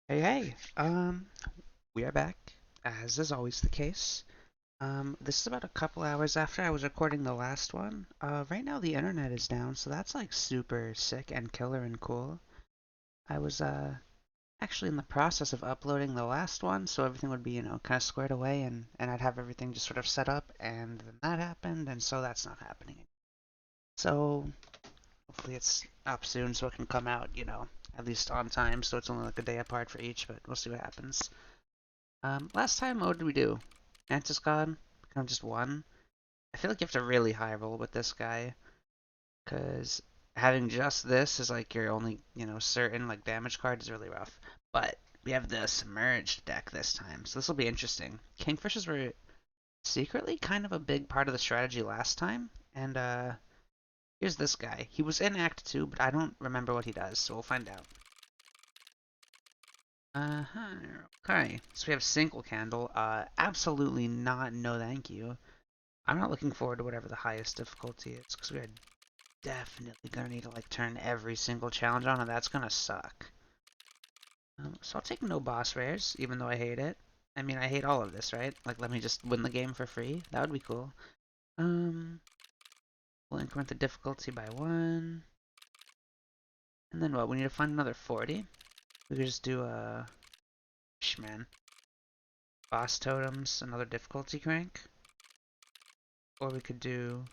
Hey, hey, we are back, as is always the case. This is about a couple hours after I was recording the last one. Right now the internet is down, so that's like super sick and killer and cool. I was, actually in the process of uploading the last one, so everything would be, kind of squared away and I'd have everything just sort of set up, and then that happened, and so that's not happening. So, hopefully it's up soon so it can come out, at least on time, so it's only like a day apart for each, but we'll see what happens. Last time, what did we do? Mantis God? Kind of just one? I feel like you have to really high roll with this guy, because having just this is like your only, certain like damage card is really rough. But we have the submerged deck this time, so this will be interesting. Kingfishers were secretly kind of a big part of the strategy last time, and here's this guy. He was in Act 2, but I don't remember what he does, so we'll find out. Uh-huh. Okay, so we have single candle. Absolutely not, no thank you. I'm not looking forward to whatever the highest difficulty is, because we are definitely gonna need to like turn every single challenge on, and that's gonna suck. So I'll take no boss rares, even though I hate it. I mean, I hate all of this, right? Like, let me just win the game for free. That would be cool. Um, we'll increment the difficulty by 1. And then what? We need to find another 40. We could just do a... man. Boss totems, another difficulty crank. Or we could do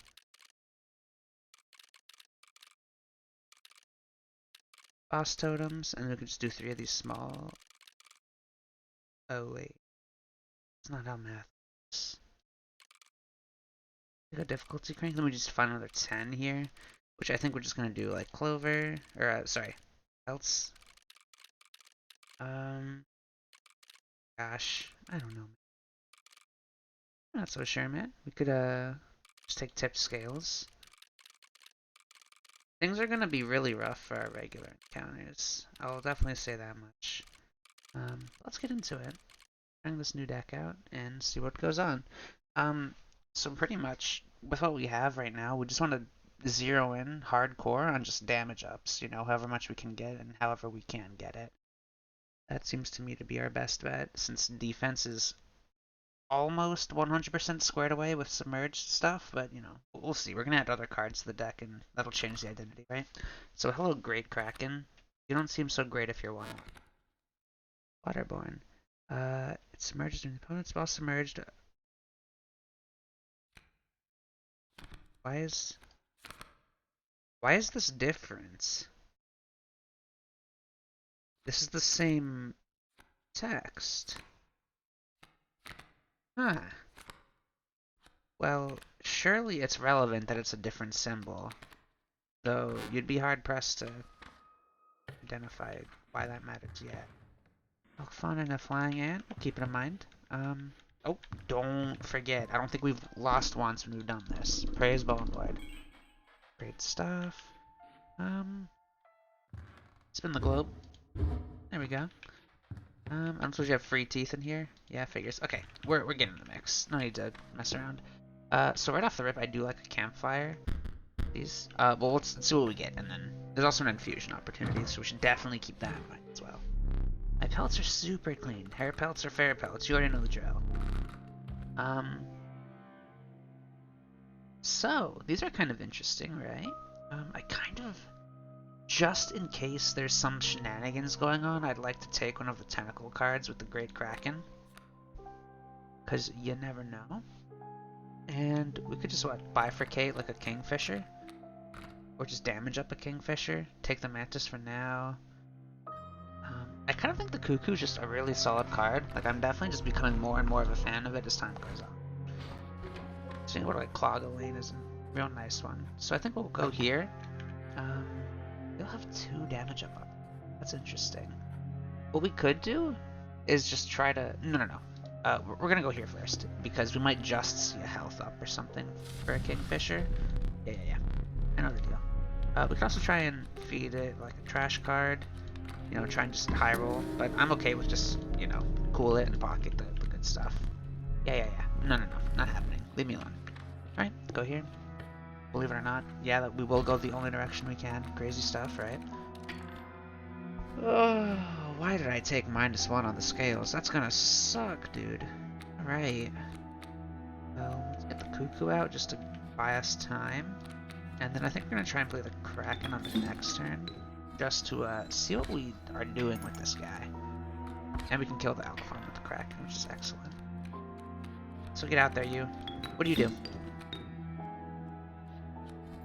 boss totems, and we could just do 3 of these small... Oh, wait. It's not how math is. We got difficulty crank, then we just find another 10 here, which I think we're just gonna do like clover, or sorry, else. Um, gosh, I don't know. I'm not so sure, man. We could just take tipped scales. Things are gonna be really rough for our regular encounters. I'll definitely say that much. Let's get into it. Bring this new deck out and see what goes on. Um, so pretty much with what we have right now, we just want to zero in hardcore on just damage ups, however much we can get and however we can get it. That seems to me to be our best bet since defense is almost 100% squared away with submerged stuff, but we'll see. We're gonna add other cards to the deck and that'll change the identity, right? So hello, Great Kraken. You don't seem so great if you're one. Waterborne. It submerges during the opponent's spell submerged. Why is why is this different? This is the same text. Huh. Well, surely it's relevant that it's a different symbol, though you'd be hard pressed to identify why that matters yet. Elk fauna and a flying ant. We'll keep it in mind. Oh, don't forget. I don't think we've lost once when we've done this. Praise Bone Lord. Great stuff. Spin the globe. There we go. I don't suppose you have free teeth in here? Yeah, figures. Okay, we're getting in the mix. No need to mess around. So right off the rip, I do like a campfire. These. Well, let's see what we get, and then there's also an infusion opportunity, so we should definitely keep that in mind as well. My pelts are super clean. Hair pelts or fair pelts. You already know the drill. So these are kind of interesting, right? I kind of, just in case there's some shenanigans going on, I'd like to take one of the tentacle cards with the Great Kraken, because you never know. And we could just, what, bifurcate like a Kingfisher? Or just damage up a Kingfisher? Take the Mantis for now. I kind of think the Cuckoo is just a really solid card. Like, I'm definitely just becoming more and more of a fan of it as time goes on. Seeing what like Clogolane is a real nice one. So I think we'll go here. You'll have 2 damage up. That's interesting. What we could do is just try to... No. We're gonna go here first, because we might just see a health up or something for a Kingfisher. Yeah. I know the deal. We can also try and feed it like a trash card. Try and just high roll. But I'm okay with just, cool it and pocket the good stuff. Yeah. No. Not happening. Leave me alone. Alright, go here. Believe it or not, yeah, we will go the only direction we can. Crazy stuff, right? Oh, why Why did I take -1 on the scales? That's gonna suck, dude. Alright. Well, let's get the cuckoo out just to buy us time. And then I think we're gonna try and play the Kraken on the next turn. Just to see what we are doing with this guy. And we can kill the Alphon with the Kraken, which is excellent. So get out there, you. What do you do?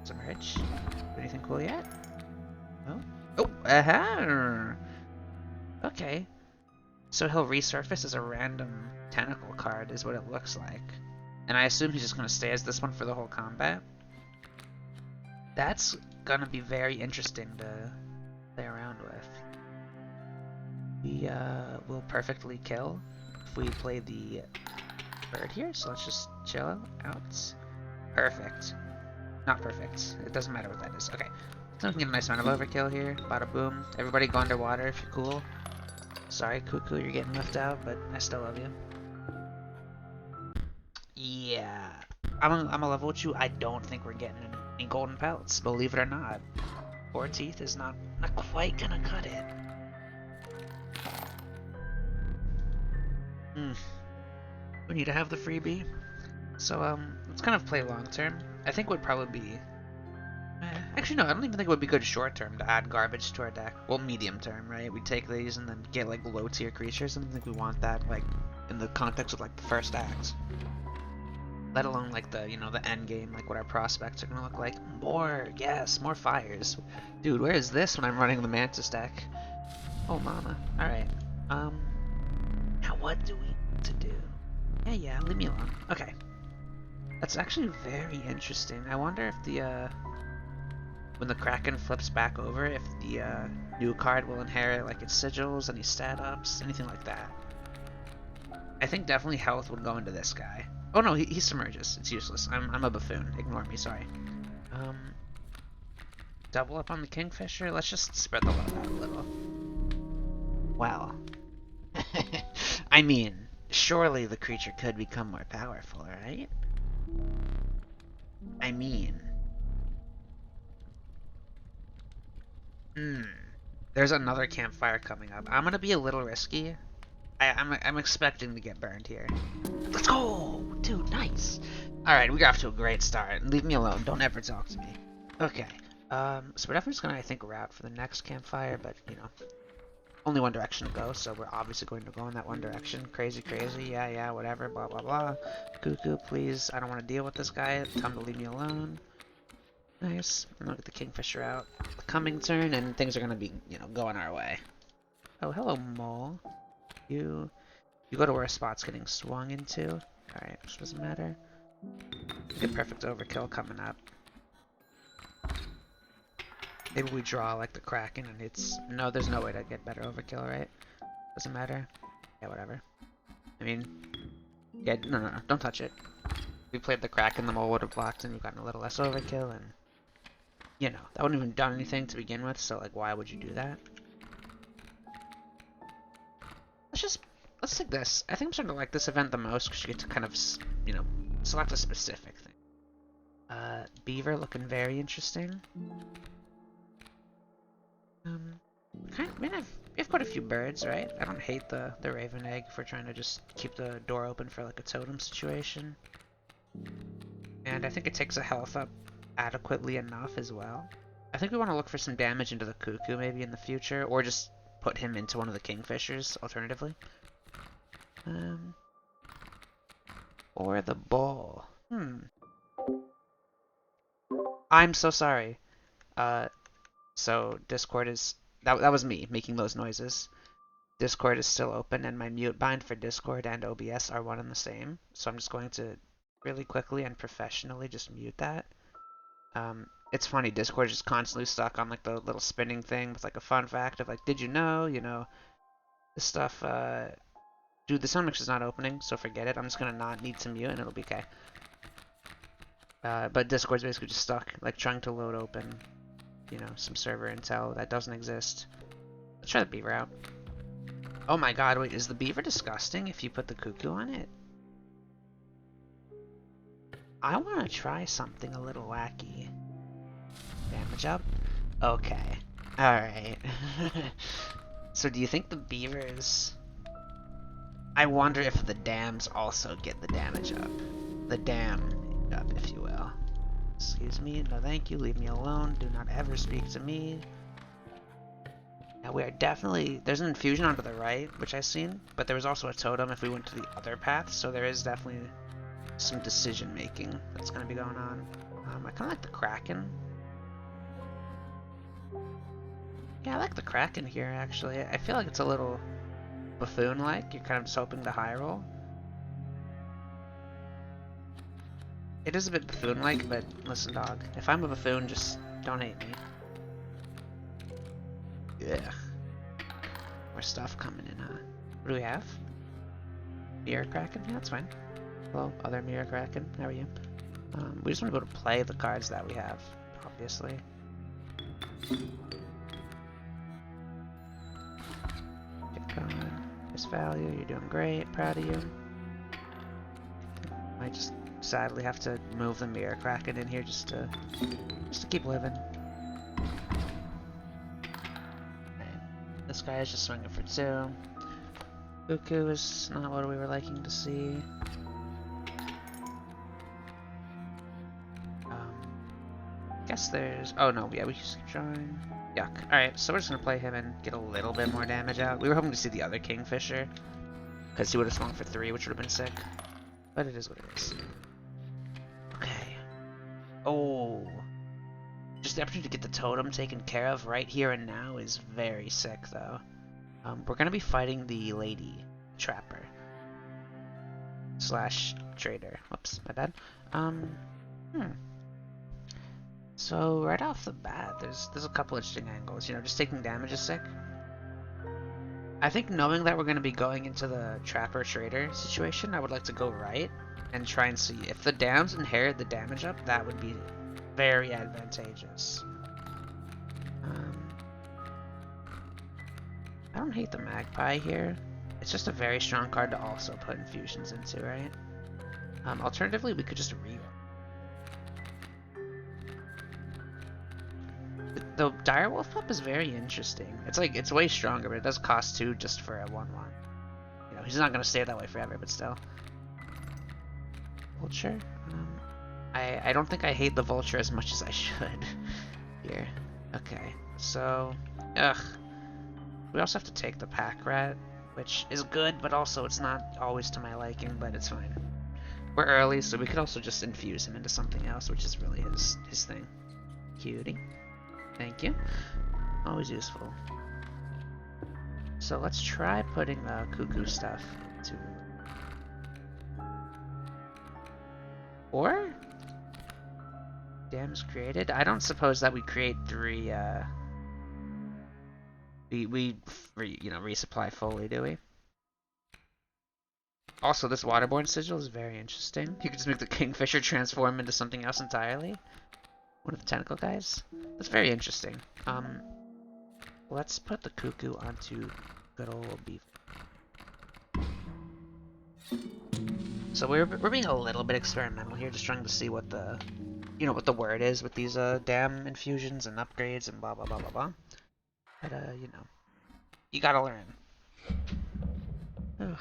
Submerge? Do anything cool yet? No? Oh, aha! Okay. So he'll resurface as a random tentacle card, is what it looks like. And I assume he's just going to stay as this one for the whole combat. That's going to be very interesting to play around with. We will perfectly kill if we play the bird here, so let's just chill out. Perfect. Not perfect. It doesn't matter what that is. Okay. So we can get a nice amount of overkill here. Bada boom. Everybody go underwater if you're cool. Sorry, Cuckoo, you're getting left out, but I still love you. Yeah. I'm a level with you. I don't think we're getting any golden pelts, believe it or not. 4 teeth is not quite gonna cut it. We need to have the freebie. So, let's kind of play long term. I think would probably be... actually, no, I don't even think it would be good short term to add garbage to our deck. Well, medium term, right? We take these and then get, like, low tier creatures. I don't think we want that, like, in the context of, like, the first act. Let alone, like, the, you know, the end game, like, what our prospects are gonna look like. More, yes, more fires. Dude, where is this when I'm running the Mantis deck? Oh, mama. Alright. Now what do we need to do? Yeah, leave me alone. Okay. That's actually very interesting. I wonder if the, when the Kraken flips back over, if the, new card will inherit, like, its sigils, any stat ups, anything like that. I think definitely health would go into this guy. Oh no, he submerges. It's useless. I'm a buffoon. Ignore me, sorry. Double up on the Kingfisher? Let's just spread the load out a little. Well. I mean, surely the creature could become more powerful, right? I mean... There's another campfire coming up. I'm gonna be a little risky. I'm expecting to get burned here. Let's go! Dude, nice! Alright, we got off to a great start. Leave me alone. Don't ever talk to me. Okay. So we're definitely just gonna, I think, route for the next campfire, but, you know, only one direction to go, so we're obviously going to go in that one direction. Crazy, yeah, whatever, blah, blah, blah. Cuckoo, please. I don't want to deal with this guy. Tell him to leave me alone. Nice. And look at the Kingfisher out. The coming turn, and things are gonna be, you know, going our way. Oh, hello, Mole. You go to where a spot's getting swung into. Alright, which doesn't matter. Get perfect overkill coming up. Maybe we draw like the Kraken and it's... No, there's no way to get better overkill, right? Doesn't matter. Yeah, whatever. I mean... Yeah, no, don't touch it. If we played the Kraken, the Mole would have blocked and we've gotten a little less overkill and... You know, that wouldn't even done anything to begin with, so like, why would you do that? Let's take this. I think I'm starting to like this event the most because you get to kind of, you know, select a specific thing. Beaver looking very interesting. We have quite a few birds, right? I don't hate the raven egg if we're trying to just keep the door open for like a totem situation. And I think it takes a health up adequately enough as well. I think we want to look for some damage into the Cuckoo maybe in the future, or just put him into one of the Kingfishers alternatively. Or the Bull. I'm so sorry. So Discord is... That was me making those noises. Discord is still open, and my mute bind for Discord and OBS are one and the same. So I'm just going to really quickly and professionally just mute that. It's funny, Discord is just constantly stuck on like the little spinning thing with like a fun fact of like, did you know, this stuff, dude, the sound mix is not opening, so forget it. I'm just gonna not need to mute and it'll be okay. But Discord's basically just stuck, like trying to load open, you know, some server intel that doesn't exist. Let's try the beaver out. Oh my god, wait, is the beaver disgusting if you put the Cuckoo on it? I want to try something a little wacky. Damage up? Okay. Alright. So do you think the beavers... I wonder if the dams also get the damage up. The dam up, if you will. Excuse me, no thank you, leave me alone, do not ever speak to me. Now we are definitely... There's an infusion onto the right, which I've seen, but there was also a totem if we went to the other path, so there is definitely some decision making that's going to be going on. I kind of like the Kraken. Yeah, I like the Kraken here, actually. I feel like it's a little buffoon-like. You're kind of just hoping to high roll. It is a bit buffoon-like, but listen, dog. If I'm a buffoon, just don't hate me. Yeah. More stuff coming in, huh? What do we have? Mirror Kraken? Yeah, that's fine. Hello, other Mirror Kraken. How are you? We just want to go to play the cards that we have, obviously. Get going. This value, you're doing great. Proud of you. Might just sadly have to move the Mirror Kraken in here just to keep living. This guy is just swinging for 2. Cuckoo is not what we were liking to see. Guess there's... Oh no, yeah, we just keep trying. Yuck. Alright, so we're just gonna play him and get a little bit more damage out. We were hoping to see the other Kingfisher, because he would have swung for 3, which would have been sick. But it is what it is. Okay. Oh. Just the opportunity to get the totem taken care of right here and now is very sick, though. We're gonna be fighting the lady trapper / trader. Whoops, my bad. So right off the bat, there's a couple interesting angles. You know, just taking damage is sick. I think knowing that we're gonna be going into the trapper trader situation, I would like to go right and try and see if the dams inherit the damage up. That would be very advantageous. I don't hate the magpie here. It's just a very strong card to also put infusions into, right? Alternatively, we could just reroll. The direwolf pup is very interesting. It's way stronger, but it does cost 2 just for a 1/1. You know, he's not gonna stay that way forever, but still. Vulture. I don't think I hate the vulture as much as I should here. Okay, so we also have to take the pack rat, which is good, but also it's not always to my liking, but it's fine. We're early, so we could also just infuse him into something else, which is really his thing. Cutie. Thank you. Always useful. So let's try putting the cuckoo stuff to... Or? Dams created? I don't suppose that we create 3, we resupply fully, do we? Also, this waterborne sigil is very interesting. You could just make the Kingfisher transform into something else entirely. One of the tentacle guys. That's very interesting. Let's put the cuckoo onto good old beef. So we're being a little bit experimental here, just trying to see what the what the word is with these dam infusions and upgrades and blah blah blah blah blah. But you gotta learn. Ugh.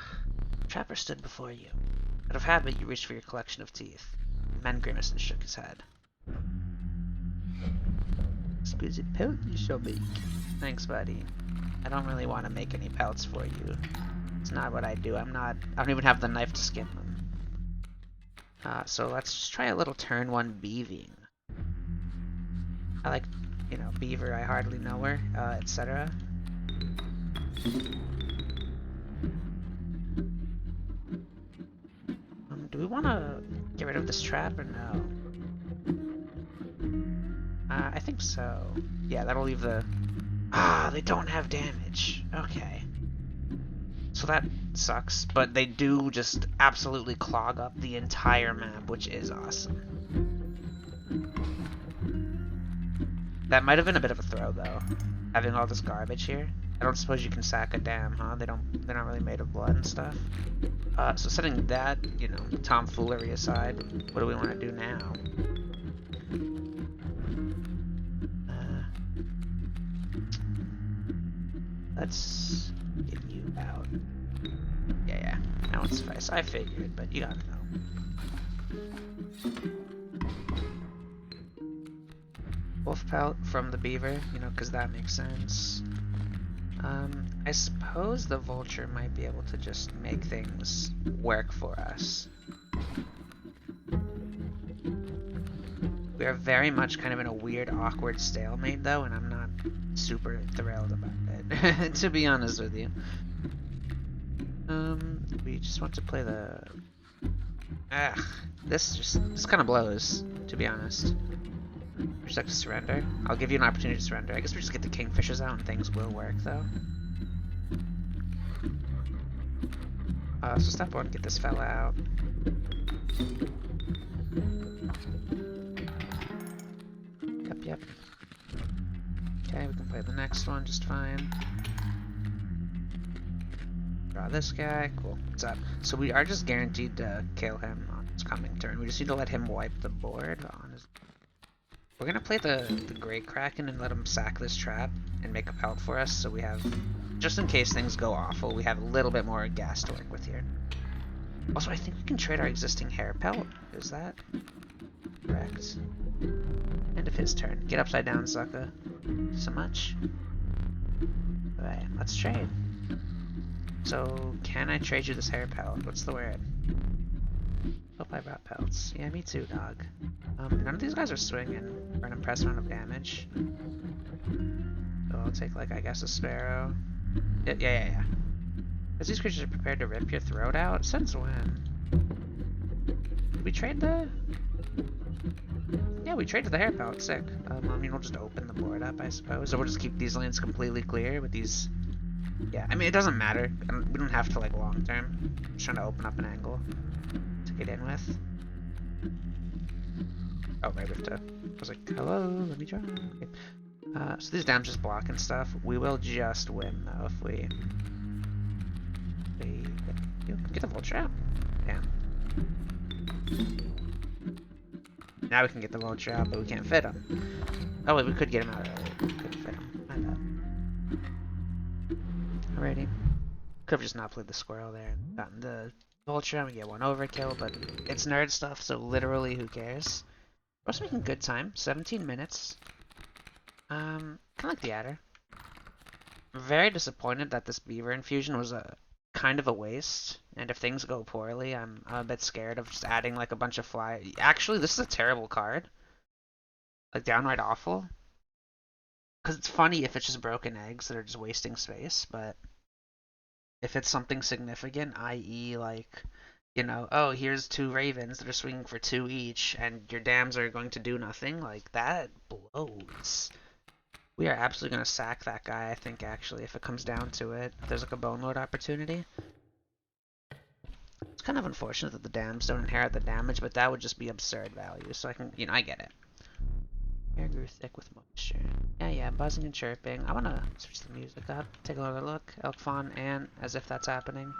Trapper stood before you. Out of habit, you reached for your collection of teeth. The man grimaced and shook his head. Exquisite pelt you shall make. Thanks, buddy. I don't really want to make any pelts for you. It's not what I do. I don't even have the knife to skin them. So let's just try a little turn 1 beaving. I like, beaver, I hardly know her, etc. Do we want to get rid of this trap or no? I think so. Yeah, that'll leave the... they don't have damage. Okay. So that sucks, but they do just absolutely clog up the entire map, which is awesome. That might have been a bit of a throw, though, having all this garbage here. I don't suppose you can sack a dam, huh? They're not really made of blood and stuff. So setting that, tomfoolery aside, what do we want to do now? Let's get you out. Yeah, that would suffice. I figured, but you gotta know. Wolf pelt from the beaver, you know, because that makes sense. I suppose the vulture might be able to just make things work for us. We are very much kind of in a weird, awkward stalemate, though, and I'm not super thrilled about it, to be honest with you. We just want to play the... this kind of blows, to be honest. Would you like to surrender? I'll give you an opportunity to surrender. I guess we just get the kingfishers out and things will work, though. So step one, get this fella out. Yep. Okay, we can play the next one just fine. Draw this guy. Cool. What's up? So we are just guaranteed to kill him on his coming turn. We just need to let him wipe the board on his... We're gonna play the Great Kraken and let him sack this trap and make a pelt for us, so we have, just in case things go awful, we have a little bit more gas to work with here. Also, I think we can trade our existing hair pelt. Is that correct? End of his turn. Get upside down, sucker. So much. Alright, let's trade. So, can I trade you this hair pelt? What's the word? Hope I brought pelts. Yeah, me too, dog. None of these guys are swinging for an impressive amount of damage. So I'll take, like, I guess a sparrow. Yeah. As these creatures are prepared to rip your throat out? Since when? Did we trade the... Yeah, we traded the hair pelt. Sick. I mean, we'll just open the board up, I suppose. Or we'll just keep these lands completely clear with these... Yeah, I mean, it doesn't matter. We don't have to, like, long term. I'm just trying to open up an angle to get in with. Oh, right, we have to... I was like, hello, let me try. Okay. So these dams just block and stuff. We will just win, though, if we get the vulture out. Damn. Now we can get the vulture out, but we can't fit him. Oh, wait, we could get him out early. We couldn't fit him. My bad. Alrighty. Could have just not played the squirrel there and gotten the vulture and we get one overkill, but it's nerd stuff, so literally who cares? We're also making good time. 17 minutes. Kinda like the adder. I'm very disappointed that this beaver infusion was a kind of a waste, and if things go poorly, I'm a bit scared of just adding like a bunch of fly. Actually, this is a terrible card. Like downright awful. Because it's funny if it's just broken eggs that are just wasting space, but if it's something significant, i.e. like, you know, oh, here's 2 ravens that are swinging for 2 each, and your dams are going to do nothing, like, that blows. We are absolutely going to sack that guy, I think, actually, if it comes down to it. If there's like a bone load opportunity. It's kind of unfortunate that the dams don't inherit the damage, but that would just be absurd value, so I can, you know, I get it. Hair grew thick with moisture. Yeah, buzzing and chirping. I want to switch the music up, take another look. Elk, fawn, ant, as if that's happening.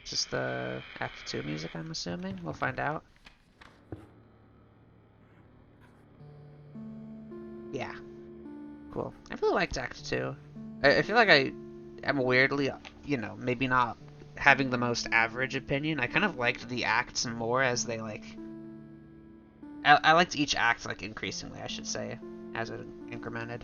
Is this the Act 2 music, I'm assuming? We'll find out. Yeah. Cool. I really liked Act 2. I feel like I am weirdly, you know, maybe not having the most average opinion. I kind of liked the acts more as they, like... I liked each act, like, increasingly, I should say, as it incremented.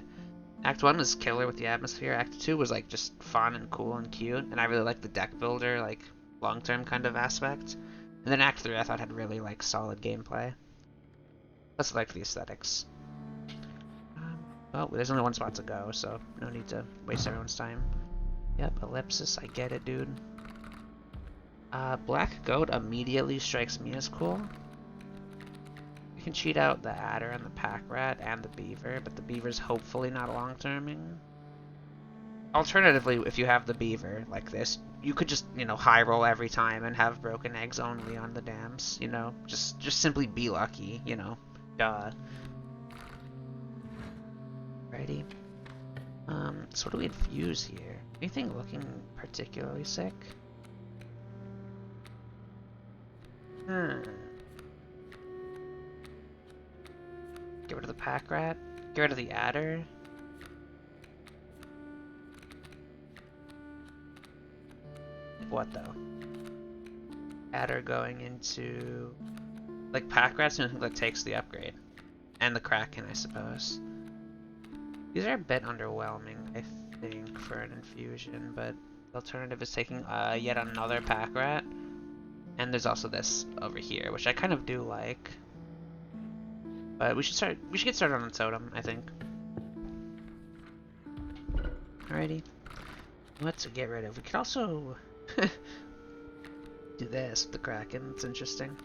Act 1 was killer with the atmosphere. Act 2 was, like, just fun and cool and cute. And I really liked the deck builder, like, long-term kind of aspect. And then Act 3 I thought had really, like, solid gameplay. Plus I liked the aesthetics. Well, there's only one spot to go, so no need to waste everyone's time. Yep, ellipsis, I get it, dude. Black goat immediately strikes me as cool. We can cheat out the adder and the pack rat and the beaver, but the beaver's hopefully not long-terming. Alternatively, if you have the beaver like this, you could just, you know, high roll every time and have broken eggs only on the dams, you know? Just simply be lucky, you know? Duh. Righty. So what do we infuse here? Anything looking particularly sick? Get rid of the pack rat. Get rid of the adder. what though? Adder going into like pack rats, and I think that takes the upgrade. And the Kraken, I suppose. These are a bit underwhelming, I think, for an infusion, but the alternative is taking yet another pack rat. And there's also this over here, which I kind of do like. But we should get started on the totem, I think. Alrighty. What to get rid of? We could also do this with the Kraken. It's interesting.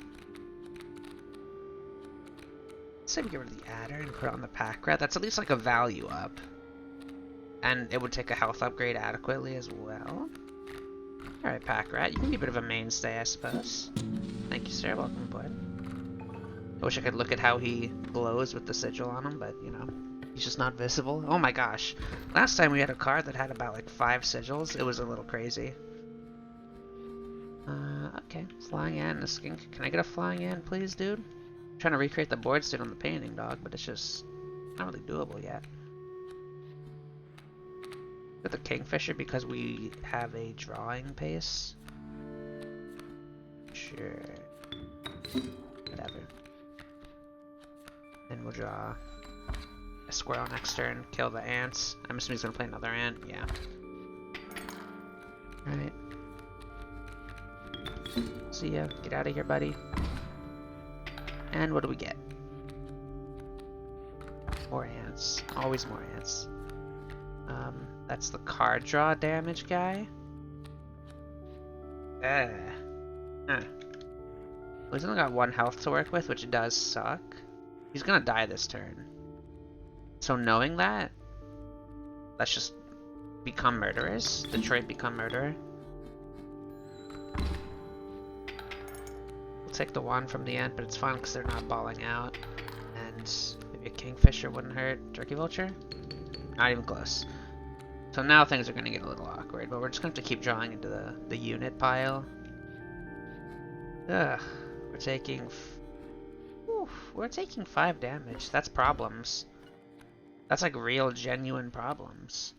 Let's say we get rid of the adder and put it on the pack rat. That's at least like a value up. And it would take a health upgrade adequately as well. Alright, pack rat. You can be a bit of a mainstay, I suppose. Thank you, sir. Welcome aboard. I wish I could look at how he glows with the sigil on him, but, you know, he's just not visible. Oh my gosh. Last time we had a card that had about, like, 5 sigils. It was a little crazy. Okay. Flying Ant and a skink. Can I get a Flying Ant, please, dude? I'm trying to recreate the board state on the painting, dog, but it's just not really doable yet. With the Kingfisher because we have a drawing pace. Sure. Whatever. Then we'll draw a squirrel next turn, kill the ants. I'm assuming he's gonna play another ant. Yeah. Alright. See ya. Get out of here, buddy. And what do we get? More ants. Always more ants. That's the card draw damage guy. Well, he's only got 1 health to work with, which does suck. He's gonna die this turn. So knowing that, let's just become murderers. Detroit become murderer. We'll take the 1 from the end, but it's fine because they're not balling out. And maybe a Kingfisher wouldn't hurt. Turkey Vulture? Not even close. So now things are going to get a little awkward, but we're just going to have to keep drawing into the unit pile. Ugh. We're taking... we're taking 5 damage. That's problems. That's like real, genuine problems.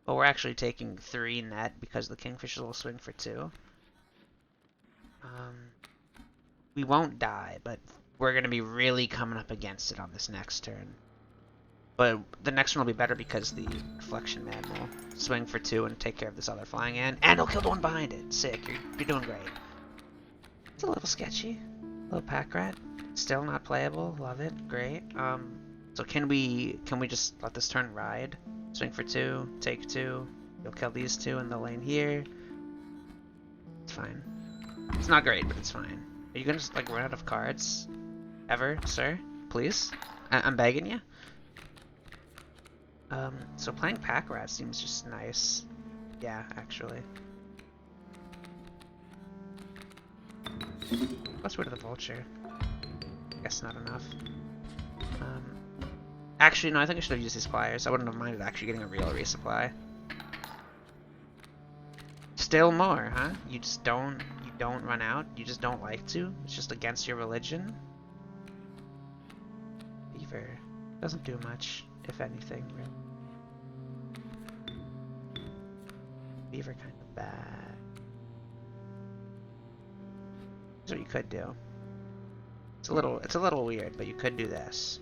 But we're actually taking 3 net because the Kingfishers will swing for 2. We won't die, but we're going to be really coming up against it on this next turn. But the next one will be better because the Reflection Man will swing for 2 and take care of this other Flying Ant. And he'll kill the one behind it. Sick. You're doing great. It's a little sketchy. A little pack rat. Still not playable. Love it. Great. So can we just let this turn ride? Swing for 2. Take 2. You'll kill these 2 in the lane here. It's fine. It's not great, but it's fine. Are you gonna just like run out of cards? Ever, sir? Please? I'm begging you? So playing pack rat seems just nice. Yeah, actually. Let's go to the vulture. Guess not enough. Actually, no, I think I should have used these flyers. I wouldn't have minded actually getting a real resupply. Still more, huh? You don't run out? You just don't like to? It's just against your religion? Beaver. Doesn't do much, if anything, really. Beaver kind of bad. That's what you could do. It's a little weird, but you could do this.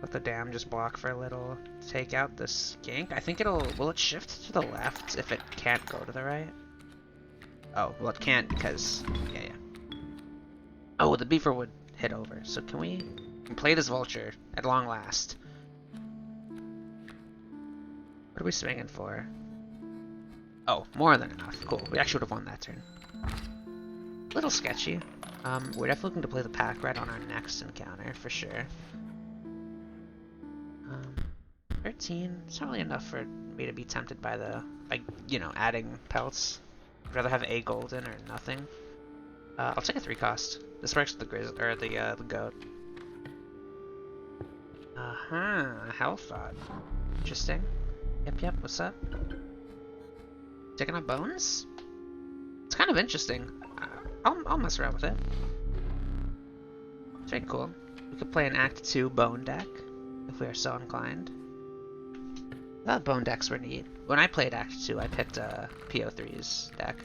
Let the dam just block for a little. Take out the skink. I think will it shift to the left if it can't go to the right? Oh, well it can't because, yeah. Oh, the beaver would hit over. So can we play this vulture at long last? What are we swinging for? Oh, more than enough. Cool. We actually would have won that turn. Little sketchy. We're definitely looking to play the pack rat on our next encounter, for sure. 13. It's not really enough for me to be tempted by the, like, you know, adding pelts. I'd rather have a golden or nothing. I'll take a 3 cost. This works with the goat. Health thought. Interesting. Yep, what's up? Taking up bones? It's kind of interesting. I'll mess around with it. It's very cool. We could play an Act 2 bone deck, if we are so inclined. That bone decks were neat. When I played Act 2, I picked PO3's deck.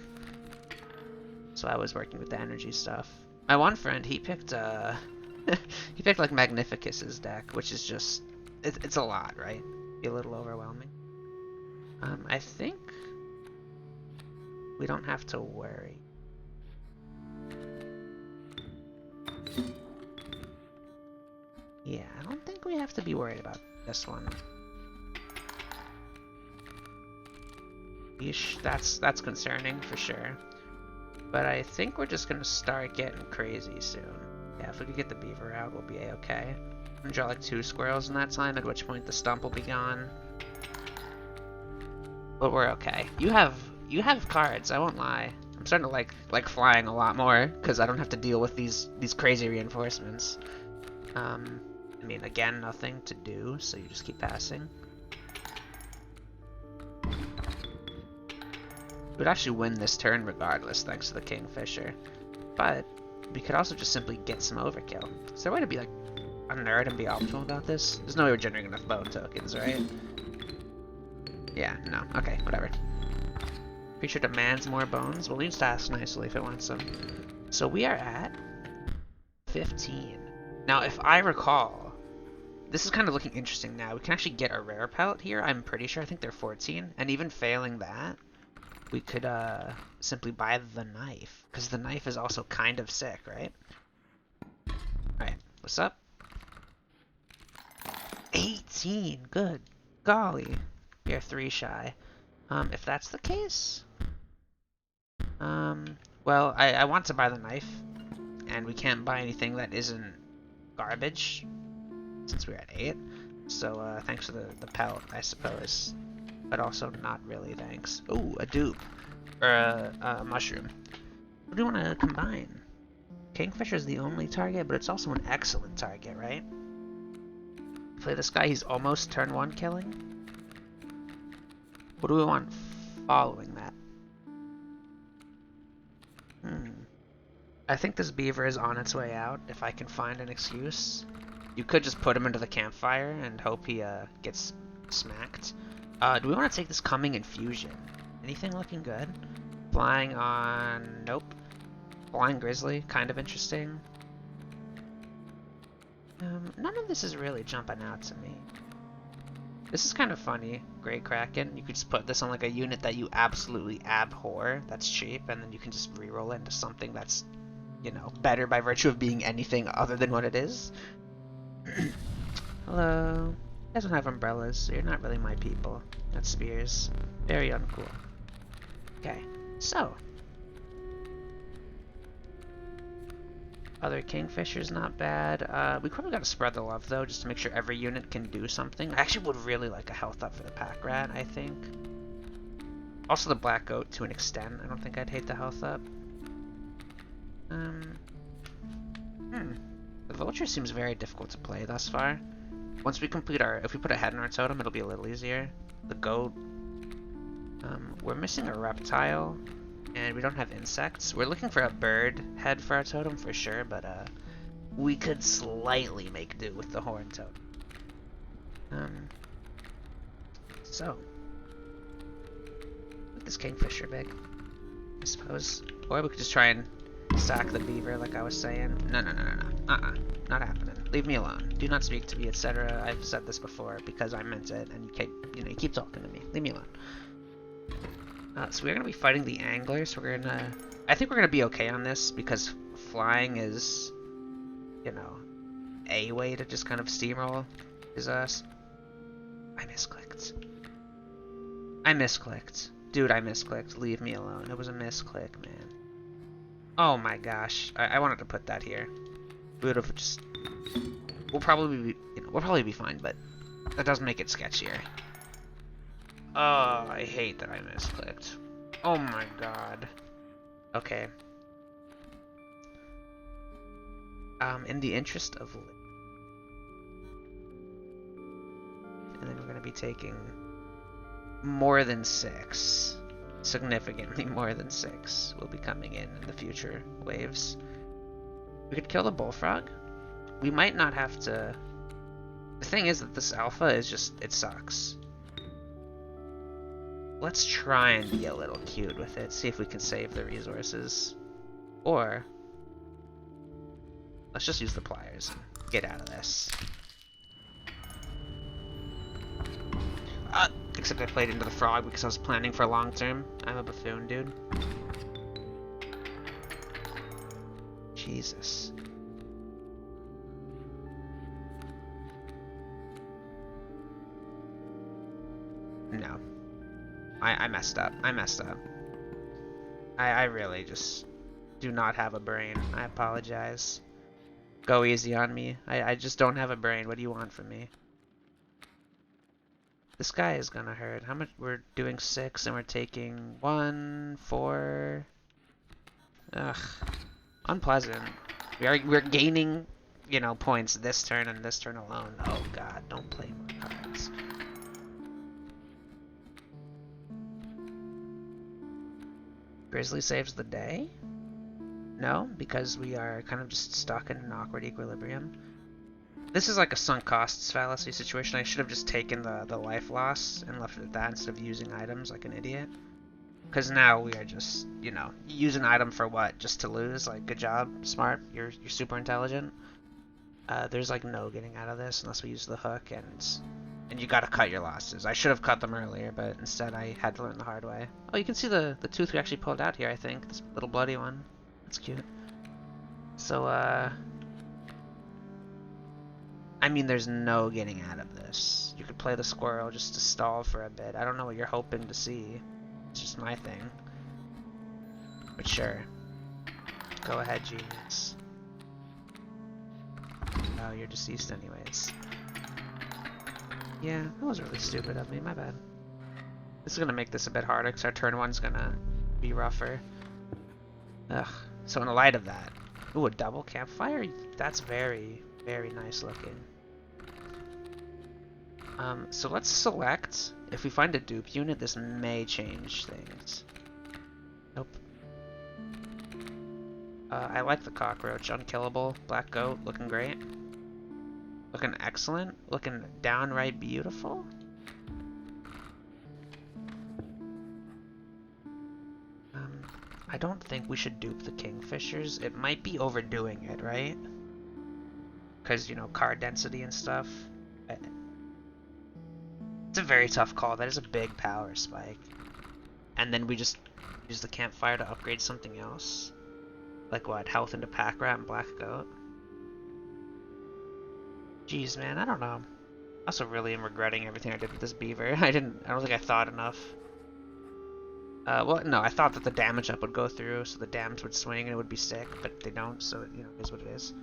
So I was working with the energy stuff. My one friend, he picked he picked like Magnificus's deck, which is just it's a lot, right? Be a little overwhelming. I think we don't have to worry. Yeah, I don't think we have to be worried about this one. Yeesh, that's concerning for sure. But I think we're just gonna start getting crazy soon. Yeah, if we could get the beaver out, we'll be a-okay. I'm gonna draw like 2 squirrels in that time, at which point the stump will be gone. But we're okay. You have cards, I won't lie. I'm starting to like flying a lot more, because I don't have to deal with these crazy reinforcements. I mean, again, nothing to do, so you just keep passing. We'd actually win this turn regardless, thanks to the Kingfisher. But we could also just simply get some overkill. Is there a way to be like a nerd and be optimal about this? There's no way we're generating enough bone tokens, right? Yeah, no. Okay, whatever. Creature demands more bones. Well, it needs to ask nicely if it wants them. So we are at 15. Now, if I recall, this is kind of looking interesting now. We can actually get a rare pellet here, I'm pretty sure. I think they're 14. And even failing that, we could simply buy the knife. Because the knife is also kind of sick, right? Alright, what's up? 18! Good golly. We are 3 shy. If that's the case... well, I want to buy the knife. And we can't buy anything that isn't garbage. Since we're at 8. So, thanks for the pellet, I suppose. But also not really thanks. Ooh, a dupe. Or a mushroom. What do you want to combine? Kingfisher is the only target, but it's also an excellent target, right? Play this guy, he's almost turn 1 killing. What do we want following that? I think this beaver is on its way out, if I can find an excuse. You could just put him into the campfire and hope he gets smacked. Do we want to take this coming infusion? Anything looking good? Flying on... Nope. Flying grizzly, kind of interesting. None of this is really jumping out to me. This is kind of funny, Great Kraken. You could just put this on like a unit that you absolutely abhor, that's cheap, and then you can just reroll it into something that's, you know, better by virtue of being anything other than what it is. Hello. You guys don't have umbrellas, so you're not really my people. That's spears. Very uncool. Okay, so. Other Kingfisher's not bad. We probably gotta spread the love though, just to make sure every unit can do something. I actually would really like a health up for the pack rat, I think. Also the black goat to an extent. I don't think I'd hate the health up. The vulture seems very difficult to play thus far. Once we complete if we put a head in our totem, it'll be a little easier. The goat. We're missing a reptile, and we don't have insects. We're looking for a bird head for our totem for sure, but we could slightly make do with the horn totem. So, make this Kingfisher big, I suppose. Or we could just try and sack the beaver like I was saying. No. Not happening. Leave me alone. Do not speak to me, etc. I've said this before because I meant it, and you keep talking to me. Leave me alone. So we're gonna be fighting the angler. So I think we're gonna be okay on this because flying is, you know, a way to just kind of steamroll is us. I misclicked. Dude, I misclicked. Leave me alone. It was a misclick, man. Oh my gosh. I wanted to put that here. We would have just... We'll probably be fine, but that does make it sketchier. Oh, I hate that I misclicked. Oh my god. Okay. In the interest of... And then we're going to be taking more than 6. Significantly more than 6 will be coming in the future waves. We could kill the bullfrog. We might not have to... The thing is that this alpha is just... It sucks. Let's try and be a little cute with it. See if we can save the resources. Or let's just use the pliers and get out of this. Except I played into the frog because I was planning for long term. I'm a buffoon, dude. Jesus. No. I messed up. I messed up. I really just do not have a brain. I apologize. Go easy on me. I just don't have a brain. What do you want from me? This guy is gonna hurt. How much? We're doing 6 and we're taking 1, 4. Ugh. Unpleasant. We're gaining, you know, points this turn and this turn alone. Oh god, don't play more cards. Grizzly saves the day? No, because we are kind of just stuck in an awkward equilibrium. This is like a sunk costs fallacy situation. I should have just taken the life loss and left it at that instead of using items like an idiot. Because now we are just, you know, you use an item for what? Just to lose? Like, good job, smart, you're super intelligent. There's like no getting out of this unless we use the hook, and you gotta cut your losses. I should have cut them earlier, but instead I had to learn the hard way. Oh, you can see the tooth we actually pulled out here, I think. This little bloody one. That's cute. So, I mean, there's no getting out of this. You could play the squirrel just to stall for a bit. I don't know what you're hoping to see. It's just my thing. But sure. Go ahead, genius. Oh, you're deceased anyways. Yeah, that was really stupid of me, my bad. This is gonna make this a bit harder because our turn 1's gonna be rougher. Ugh. So in the light of that, ooh, a double campfire? That's very, very nice looking. So let's select. If we find a dupe unit, this may change things. Nope. I like the cockroach. Unkillable. Black goat. Looking great. Looking excellent. Looking downright beautiful. I don't think we should dupe the kingfishers. It might be overdoing it, right? Because, you know, card density and stuff. It's a very tough call. That is a big power spike. And then we just use the campfire to upgrade something else. Like what? Health into pack rat and black goat? Jeez, man, I don't know. I also really am regretting everything I did with this beaver. I don't think I thought enough. Well, no, I thought that the damage up would go through, so the dams would swing and it would be sick, but they don't, so, you know, it is what it is.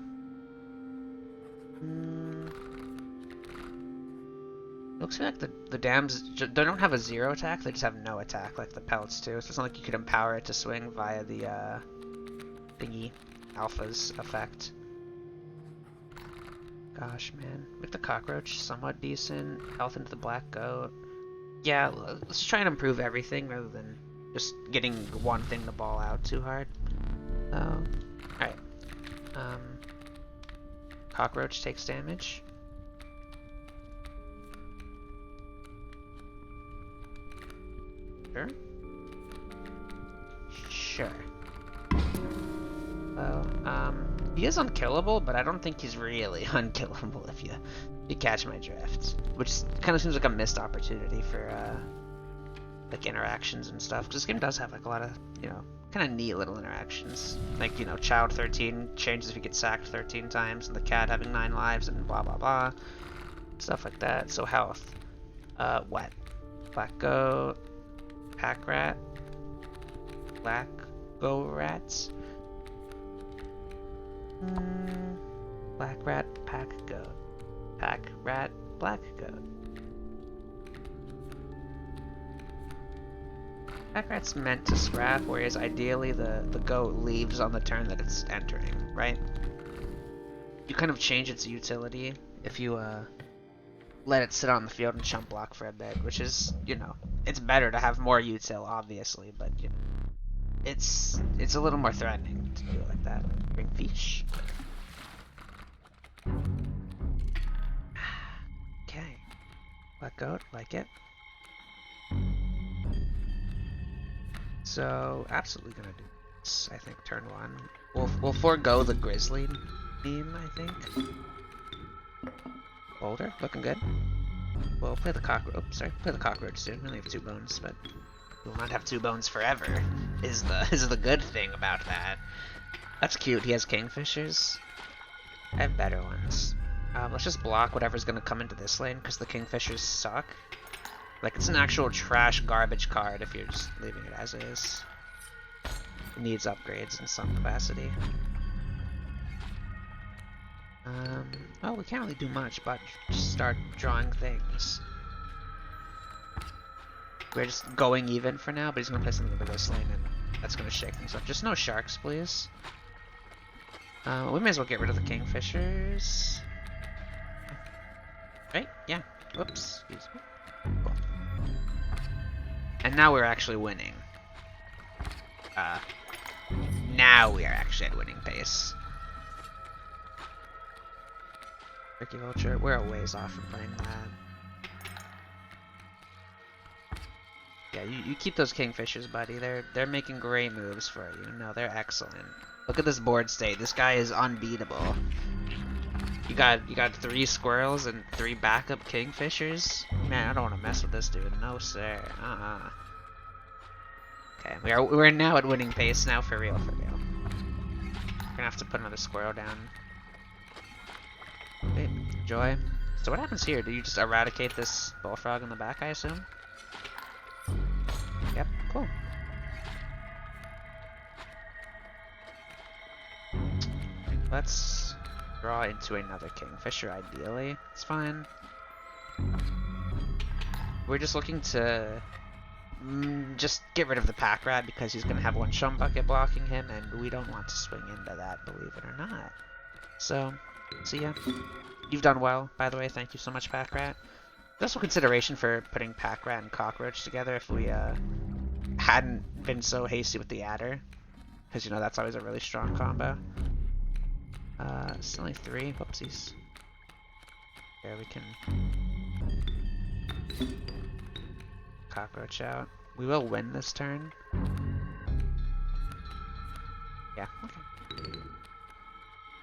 Looks like the dams, they don't have a 0 attack, they just have no attack, like the pellets do, so it's not like you could empower it to swing via the, thingy, alpha's effect. Gosh, man. With the cockroach, somewhat decent. Health into the black goat. Yeah, let's try and improve everything rather than just getting one thing to ball out too hard. Alright. Cockroach takes damage. Sure. Sure. Well, he is unkillable, but I don't think he's really unkillable if you catch my drift. Which kind of seems like a missed opportunity for, like, interactions and stuff. Because this game does have, like, a lot of, you know, kind of neat little interactions. Like, you know, Child 13 changes if you get sacked 13 times, and the cat having 9 lives, and blah blah blah. Stuff like that. So health. Wet. Black goat. Pack rat. Black go rats. Black rat, pack goat. Pack rat, black goat. Pack rat's meant to scrap, whereas ideally the goat leaves on the turn that it's entering, right? You kind of change its utility if you let it sit on the field and chump block for a bit, which is, you know, it's better to have more util, obviously, but you know, it's a little more threatening to do it like that. Bring fish. Okay. Black goat, like it. So, absolutely gonna do this, I think, turn one. We'll forego the Grizzly meme, I think. Boulder, looking good. We'll play the cockroach. Oops, sorry, play the cockroach soon. We only have 2 bones, but we'll not have 2 bones forever. Is the good thing about that. That's cute. He has kingfishers. I have better ones. Let's just block whatever's gonna come into this lane because the kingfishers suck. Like, it's an actual trash garbage card if you're just leaving it as is. It needs upgrades in some capacity. Well, we can't really do much but just start drawing things. We're just going even for now, but he's gonna play something into this lane and that's gonna shake things up. Just no sharks, please. We may as well get rid of the kingfishers. Right? Yeah. Whoops. Excuse me. Cool. And now we're actually winning. Now we are actually at winning pace. Ricky Vulture, we're a ways off from playing that. Yeah, you keep those kingfishers, buddy. They're making great moves for you. No, they're excellent. Look at this board state. This guy is unbeatable. You got 3 squirrels and 3 backup kingfishers? Man, I don't want to mess with this dude. No, sir. Okay, we're now at winning pace now, for real, for real. We're gonna have to put another squirrel down. Okay, Joy. So what happens here? Do you just eradicate this bullfrog in the back, I assume? Yep, cool. Let's draw into another kingfisher, ideally. It's fine. We're just looking to just get rid of the pack rat because he's going to have 1 Shum Bucket blocking him, and we don't want to swing into that, believe it or not. So yeah. You've done well, by the way. Thank you so much, pack rat. There's also consideration for putting pack rat and cockroach together if we hadn't been so hasty with the adder, because, you know, that's always a really strong combo. It's only 3. Whoopsies. There, we can cockroach out. We will win this turn. Yeah, okay.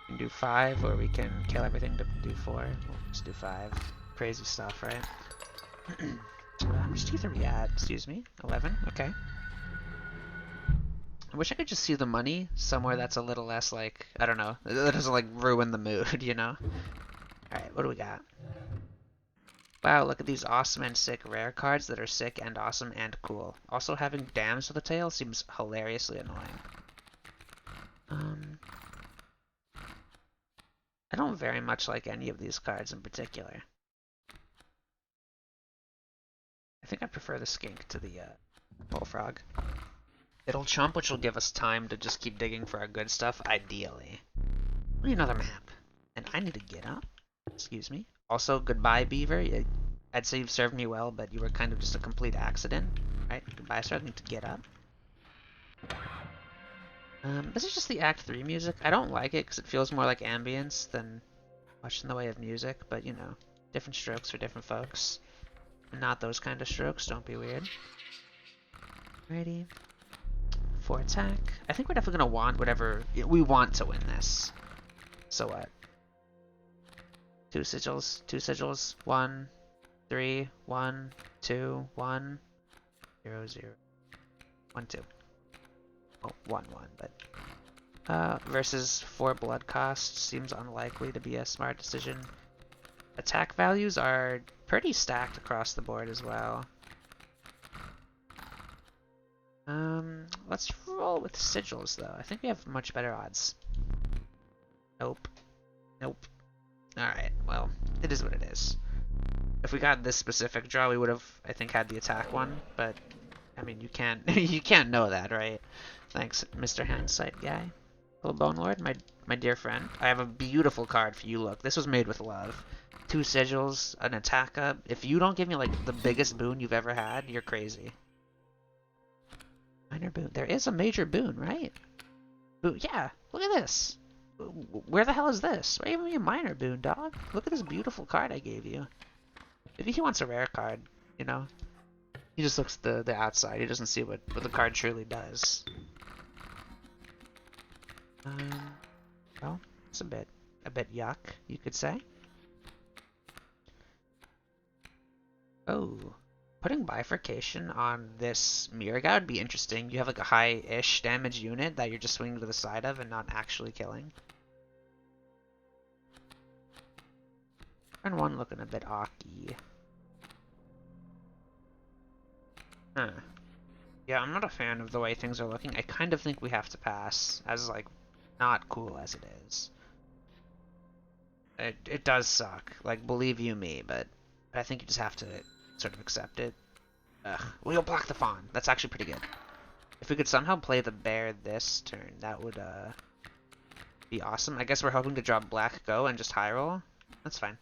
We can do 5, or we can kill everything to do 4. We'll just do 5. Crazy stuff, right? How much teeth are we at? Excuse me? 11? Okay. I wish I could just see the money somewhere that's a little less, like, I don't know, that doesn't, like, ruin the mood, you know? Alright, what do we got? Wow, look at these awesome and sick rare cards that are sick and awesome and cool. Also, having dams with a tail seems hilariously annoying. I don't very much like any of these cards in particular. I think I prefer the skink to the bullfrog. It'll chump, which will give us time to just keep digging for our good stuff, ideally. We need another map. And I need to get up. Excuse me. Also, goodbye, Beaver. I'd say you've served me well, but you were kind of just a complete accident. Right? Goodbye, sir. I need to get up. This is just the Act 3 music. I don't like it because it feels more like ambience than much in the way of music, but, you know, different strokes for different folks. Not those kind of strokes, don't be weird. Alrighty. For attack. I think we're definitely going to want whatever... We want to win this. So what? 2 sigils. 2 sigils. 1, 3, 1, 2, 1, 0, 0. 1, 2. Oh, 1, 1, but... versus 4 blood cost seems unlikely to be a smart decision. Attack values are pretty stacked across the board as well. Let's roll with sigils, though. I think we have much better odds. Nope. Nope. Alright, well, it is what it is. If we got this specific draw, we would have, I think, had the attack one, but, I mean, you can't, you can't know that, right? Thanks, Mr. Hindsight guy. Hello, Bone Lord, my dear friend. I have a beautiful card for you, look. This was made with love. 2 sigils, an attack up. If you don't give me, like, the biggest boon you've ever had, you're crazy. Minor boon. There is a major boon, right? Boon. Yeah, look at this. Where the hell is this? Why give me a minor boon, dog? Look at this beautiful card I gave you. Maybe he wants a rare card, you know? He just looks at the outside. He doesn't see what the card truly does. Well, it's a bit yuck, you could say. Oh, putting bifurcation on this mirror guy would be interesting. You have like a high-ish damage unit that you're just swinging to the side of and not actually killing. Turn 1 looking a bit awky. Huh. Yeah, I'm not a fan of the way things are looking. I kind of think we have to pass, as like not cool as it is. It does suck, like believe you me, but I think you just have to sort of accept it. Ugh, we'll block the fawn. That's actually pretty good. If we could somehow play the bear this turn, that would be awesome. I guess we're hoping to draw black go and just high roll. That's fine.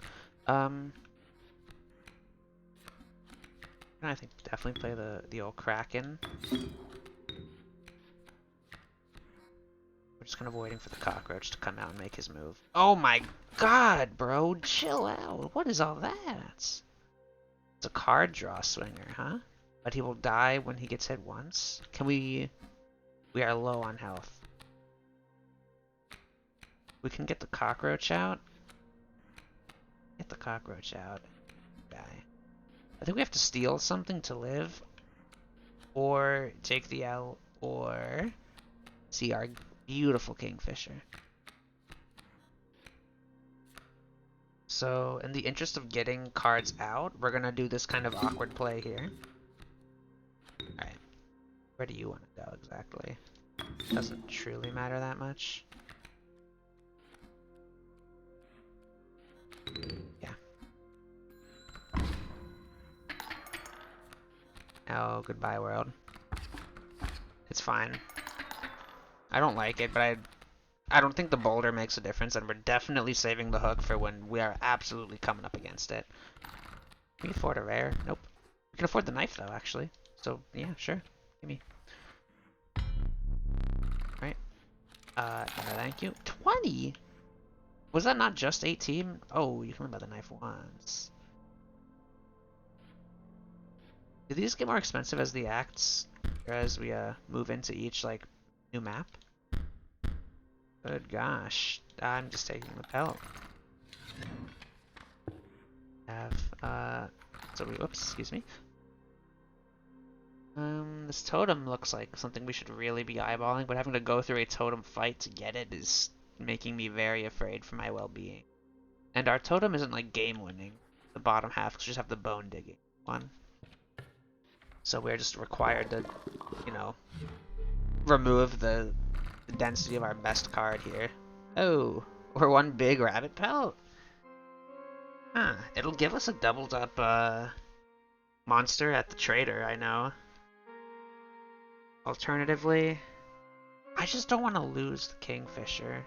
I think definitely play the old Kraken. We're just kind of waiting for the cockroach to come out and make his move. Oh my god, bro, chill out. What is all that? It's a card draw swinger, huh? But he will die when he gets hit once. Can we... We are low on health. We can get the cockroach out. Get the cockroach out. Die. I think we have to steal something to live. Or take the L. Or see our beautiful kingfisher. So, in the interest of getting cards out, we're gonna do this kind of awkward play here. Alright. Where do you want to go exactly? Doesn't truly matter that much. Yeah. Oh, goodbye world. It's fine. I don't like it, but I don't think the boulder makes a difference, and we're definitely saving the hook for when we are absolutely coming up against it. Can we afford a rare? Nope. We can afford the knife, though, actually. So, yeah, sure. Give me. Right. No, thank you. 20? Was that not just 18? Oh, you can remember the knife once. Do these get more expensive as the acts, or as we move into each like new map? Good gosh, I'm just taking the pelt. Whoops, excuse me. This totem looks like something we should really be eyeballing, but having to go through a totem fight to get it is making me very afraid for my well-being. And our totem isn't like game-winning. The bottom half, because we just have the bone digging one. So we're just required to, you know, remove the density of our best card here. Oh, we're one big rabbit pelt. Huh, it'll give us a doubled up monster at the trader, I know. Alternatively, I just don't want to lose the kingfisher.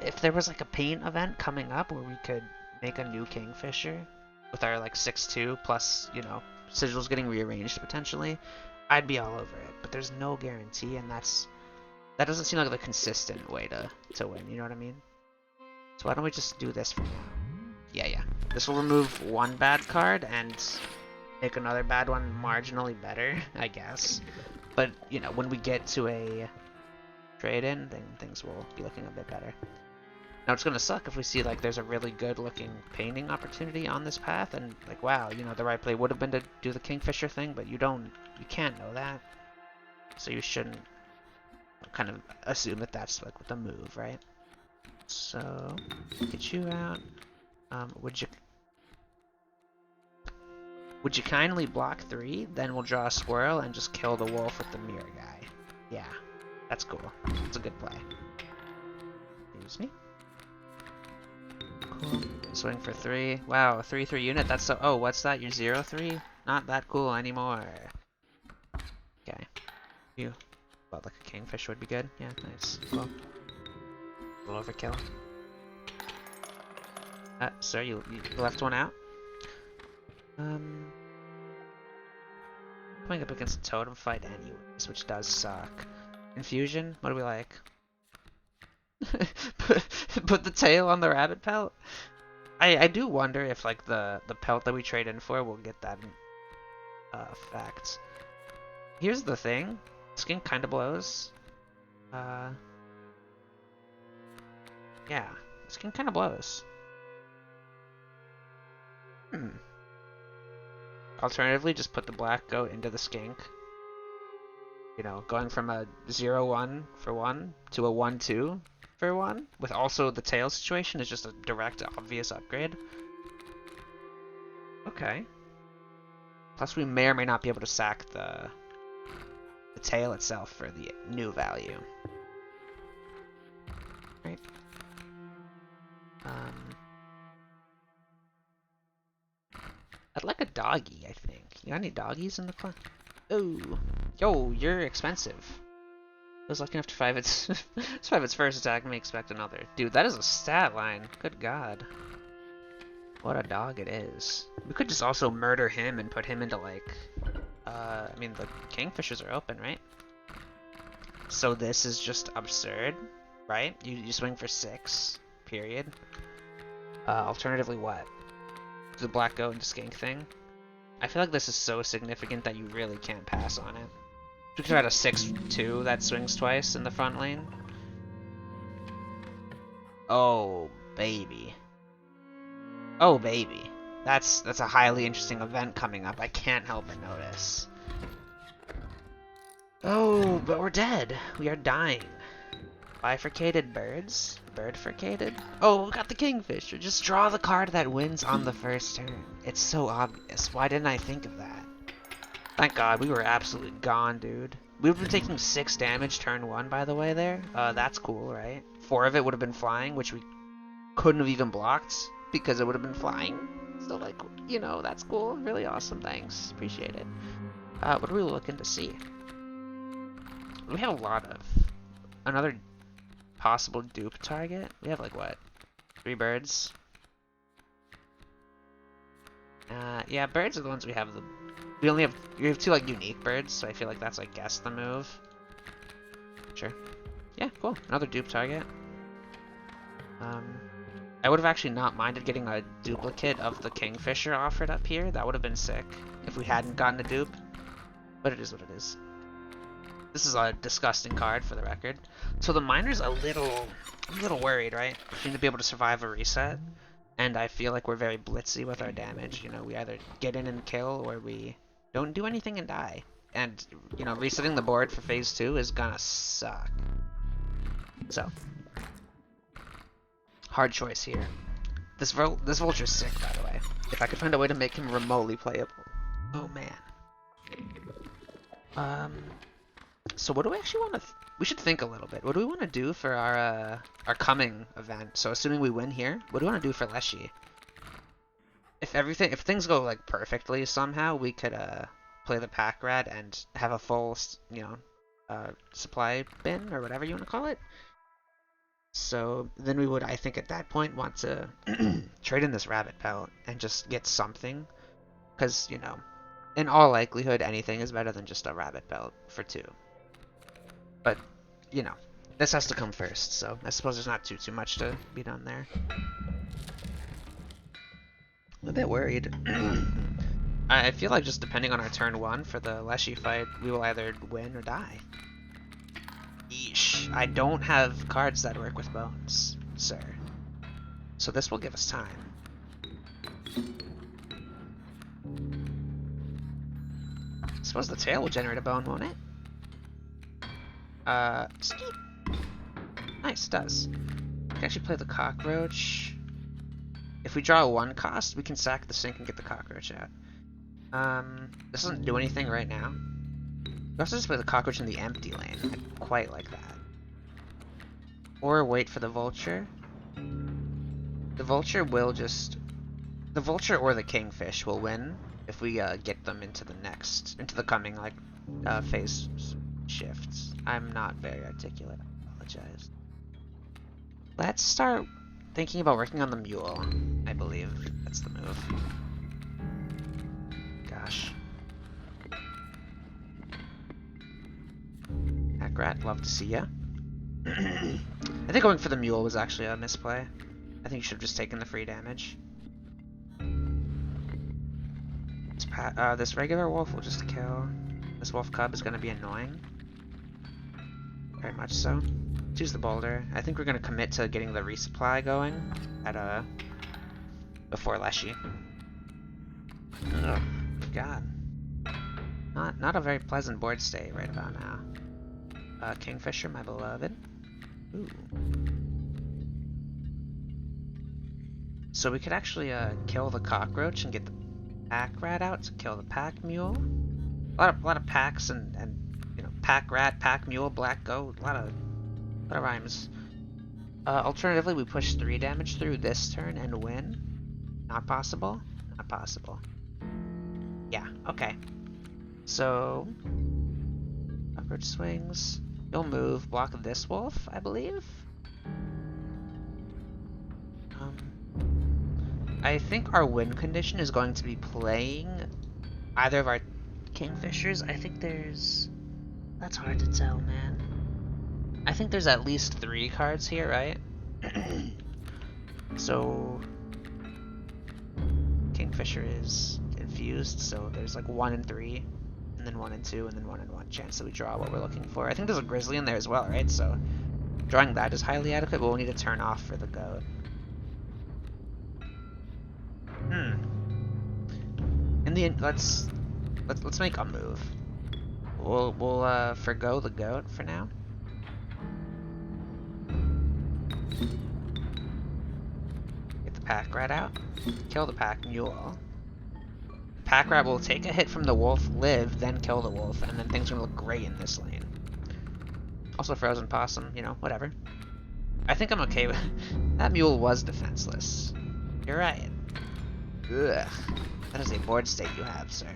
If there was like a paint event coming up where we could make a new kingfisher with our like 6/2 plus, you know, sigils getting rearranged potentially, I'd be all over it. But there's no guarantee, and that doesn't seem like the consistent way to win, you know what I mean? So why don't we just do this for now? Yeah. This will remove one bad card and make another bad one marginally better, I guess. But, you know, when we get to a trade-in, then things will be looking a bit better. Now, it's going to suck if we see, like, there's a really good-looking painting opportunity on this path, and, like, wow, you know, the right play would have been to do the Kingfisher thing, but you can't know that. So you shouldn't kind of assume that that's, like, the move, right? So, get you out. Would you kindly block 3? Then we'll draw a squirrel and just kill the wolf with the mirror guy. Yeah, that's cool. That's a good play. Excuse me. Cool. Swing for 3. Wow, a 3/3 unit. That's so. Oh, what's that? You're 0/3? Not that cool anymore. Okay. You. Well, like a kingfish would be good. Yeah, nice. Cool. A little overkill. Sir, you left one out? Coming up against a totem fight anyways, which does suck. Infusion? What do we like? Put the tail on the rabbit pelt? I do wonder if like the pelt that we trade in for will get that effect. Here's the thing, skin kind of blows. Yeah, skin kind of blows. Alternatively, just put the black goat into the skink. You know, going from a 0-1 for 1 to a 1-2 for 1, with also the tail situation is just a direct, obvious upgrade. Okay. Plus, we may or may not be able to sack the tail itself for the new value. Right. I'd like a doggy, I think. You got any doggies in the class? Oh, yo, you're expensive. I was lucky enough to 5 its survive its first attack and may expect another. Dude, that is a stat line. Good god. What a dog it is. We could just also murder him and put him into like I mean the kingfishers are open, right? So this is just absurd, right? You swing for 6, period. Alternatively what? The black goat into skink thing? I feel like this is so significant that you really can't pass on it. We could have had a 6-2 that swings twice in the front lane. Oh, baby. Oh, baby. That's a highly interesting event coming up. I can't help but notice. Oh, but we're dead. We are dying. Bifurcated birds? Birdfurcated? Oh, we got the kingfisher. Just draw the card that wins on the first turn. It's so obvious. Why didn't I think of that? Thank God, we were absolutely gone, dude. We've been taking 6 damage turn 1, by the way, there. That's cool, right? 4 of it would have been flying, which we couldn't have even blocked because it would have been flying. So, like, you know, that's cool. Really awesome. Thanks. Appreciate it. What are we looking to see? We have a lot of... Another possible dupe target? We have, like, what? 3 birds? Yeah, birds are the ones we have the... We have 2, like, unique birds, so I feel like that's, I guess, the move. Sure. Yeah, cool. Another dupe target. I would have actually not minded getting a duplicate of the kingfisher offered up here. That would have been sick if we hadn't gotten a dupe. But it is what it is. This is a disgusting card, for the record. So the miner's a little worried, right? We need to be able to survive a reset. And I feel like we're very blitzy with our damage. You know, we either get in and kill, or we don't do anything and die. And, you know, resetting the board for phase 2 is gonna suck. So, hard choice here. This vulture's sick, by the way. If I could find a way to make him remotely playable. Oh, man. So what do we actually want to... We should think a little bit. What do we want to do for our coming event? So assuming we win here, what do we want to do for Leshy? If things go like perfectly somehow, we could play the pack rat and have a full, you know, supply bin or whatever you want to call it. So then we would, I think, at that point want to trade in this rabbit pelt and just get something, because you know, in all likelihood, anything is better than just a rabbit pelt for 2. But, you know, this has to come first, so I suppose there's not too much to be done there. I'm a bit worried. I feel like just depending on our turn 1 for the Leshy fight, we will either win or die. Yeesh. I don't have cards that work with bones, sir. So this will give us time. I suppose the tail will generate a bone, won't it? Skeet. Nice, it does. We can actually play the cockroach. If we draw a 1 cost, we can sack the sink and get the cockroach out. This doesn't do anything right now. We also just play the cockroach in the empty lane. I quite like that. Or wait for the vulture. The vulture will just... The vulture or the kingfish will win if we get them into the coming, like, phase shifts. I'm not very articulate, I apologize. Let's start thinking about working on the mule, I believe. That's the move. Gosh. Hackrat, love to see ya. I think going for the mule was actually a misplay. I think you should have just taken the free damage. This regular wolf will just kill. This wolf cub is going to be annoying. Very much so. Let's use the boulder. I think we're going to commit to getting the resupply going at before Leshy. Ugh, God. Not a very pleasant board state right about now. Kingfisher, my beloved. Ooh. So we could actually kill the cockroach and get the pack rat out to kill the pack mule. A lot of packs and you know, pack rat, pack mule, black goat, a lot of rhymes. Alternatively, we push 3 damage through this turn and win. Not possible? Not possible. Yeah, okay. So, cockroach swings. You'll move, block this wolf, I believe? I think our win condition is going to be playing either of our kingfishers. I think there's... That's hard to tell, man. I think there's at least 3 cards here, right? So... Kingfisher is infused, so there's like 1 and 3, and then 1 and 2, and then 1 and 1 chance that we draw what we're looking for. I think there's a grizzly in there as well, right? So drawing that is highly adequate, but we'll need to turn off for the goat. In the end, let's make a move. We'll forgo the goat for now. Get the pack rat out. Kill the pack mule. The pack rat will take a hit from the wolf, live, then kill the wolf, and then things are gonna look great in this lane. Also frozen possum, you know, whatever. I think I'm okay with that mule was defenseless. You're right. Ugh. That is a board state you have, sir.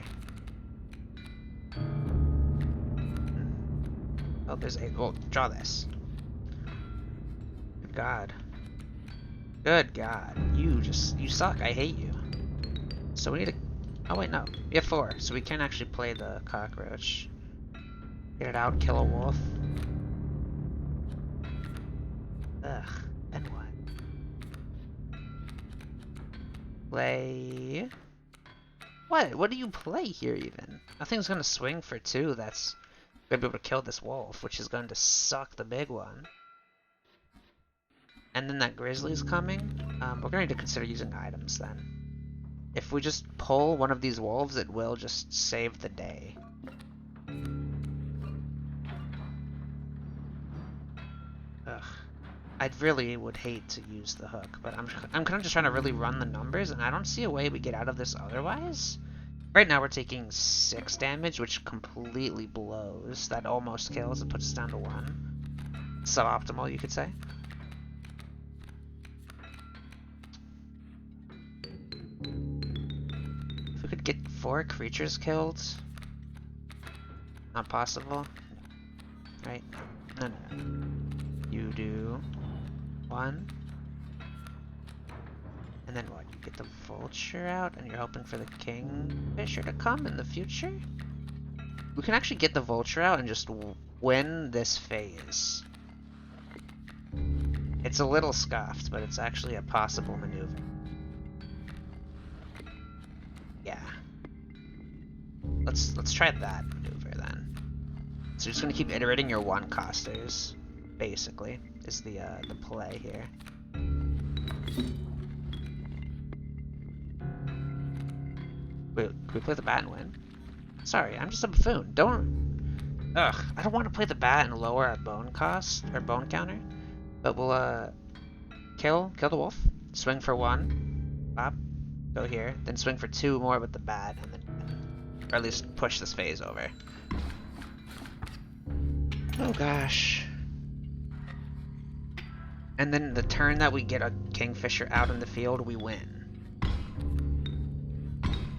Oh, there's a... Oh, draw this. Good God. Good God. You suck. I hate you. So we need to... Oh, wait, no. We have 4, so we can actually play the cockroach. Get it out, kill a wolf. Ugh. Then what? Play... What do you play here, even? Nothing's gonna swing for 2 that's gonna be able to kill this wolf, which is going to suck the big one. And then that grizzly's coming. We're gonna need to consider using items then. If we just pull one of these wolves, it will just save the day. Ugh. I really would hate to use the hook, but I'm kind of just trying to really run the numbers, and I don't see a way we get out of this otherwise. Right now we're taking 6 damage, which completely blows. That almost kills. It puts us down to 1. Suboptimal, you could say. If we could get 4 creatures killed. Not possible. Right? No. You do 1. And then what? You get the vulture out and you're hoping for the kingfisher to come in the future? We can actually get the vulture out and just win this phase. It's a little scuffed, but it's actually a possible maneuver. Yeah. Let's try that maneuver then. So you're just gonna keep iterating your 1-costers, basically, is the play here. Wait, can we play the bat and win? Sorry, I'm just a buffoon. Ugh, I don't want to play the bat and lower our bone cost, or bone counter. But we'll, kill the wolf, swing for 1, pop, go here, then swing for 2 more with the bat, and then, or at least push this phase over. Oh gosh. And then the turn that we get a kingfisher out in the field, we win.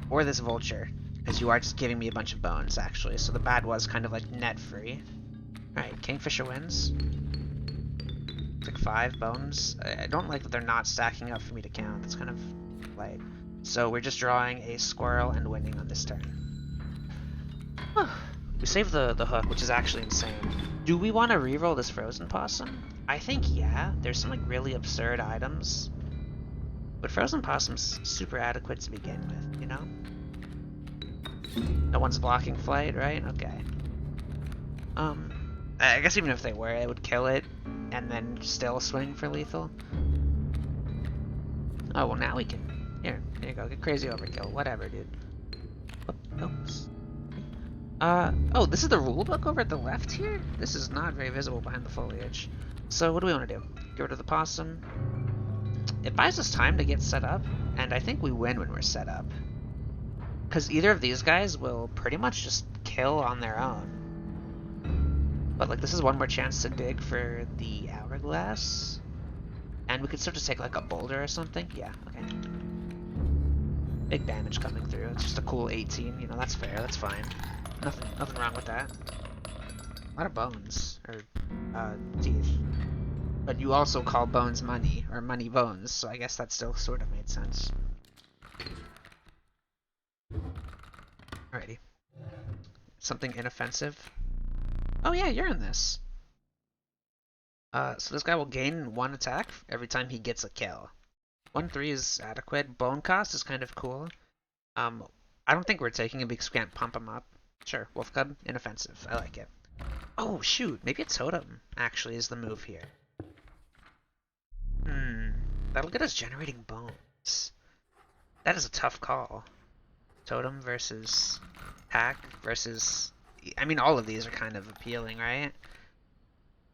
Or this vulture, because you are just giving me a bunch of bones, actually. So the bad was kind of like net free. Alright, kingfisher wins. It's like 5 bones. I don't like that they're not stacking up for me to count. That's kind of light. So we're just drawing a squirrel and winning on this turn. We saved the hook, which is actually insane. Do we want to reroll this frozen possum? I think yeah. There's some like really absurd items But Frozen Possum's super adequate to begin with, you know? No one's blocking flight, right? Okay. I guess even if they were, it would kill it, and then still swing for lethal. Oh, well now we can... Here you go, get crazy overkill, whatever, dude. Oops. Oh, this is the rulebook over at the left here? This is not very visible behind the foliage. So what do we want to do? Get rid of the possum. It buys us time to get set up, and I think we win when we're set up. Because either of these guys will pretty much just kill on their own. But like, this is one more chance to dig for the hourglass. And we could still just take like a boulder or something. Yeah, okay. Big damage coming through. It's just a cool 18, you know, that's fair, that's fine. Nothing wrong with that. A lot of bones, or teeth. But you also call bones money, or money bones, so I guess that still sort of made sense. Alrighty. Something inoffensive. Oh yeah, you're in this. So this guy will gain 1 attack every time he gets a kill. 1-3 is adequate. Bone cost is kind of cool. I don't think we're taking him because we can't pump him up. Sure, Wolf Cub, inoffensive. I like it. Oh shoot, maybe a totem actually is the move here. That'll get us generating bones. That is a tough call. Totem versus hack versus... I mean, all of these are kind of appealing, right?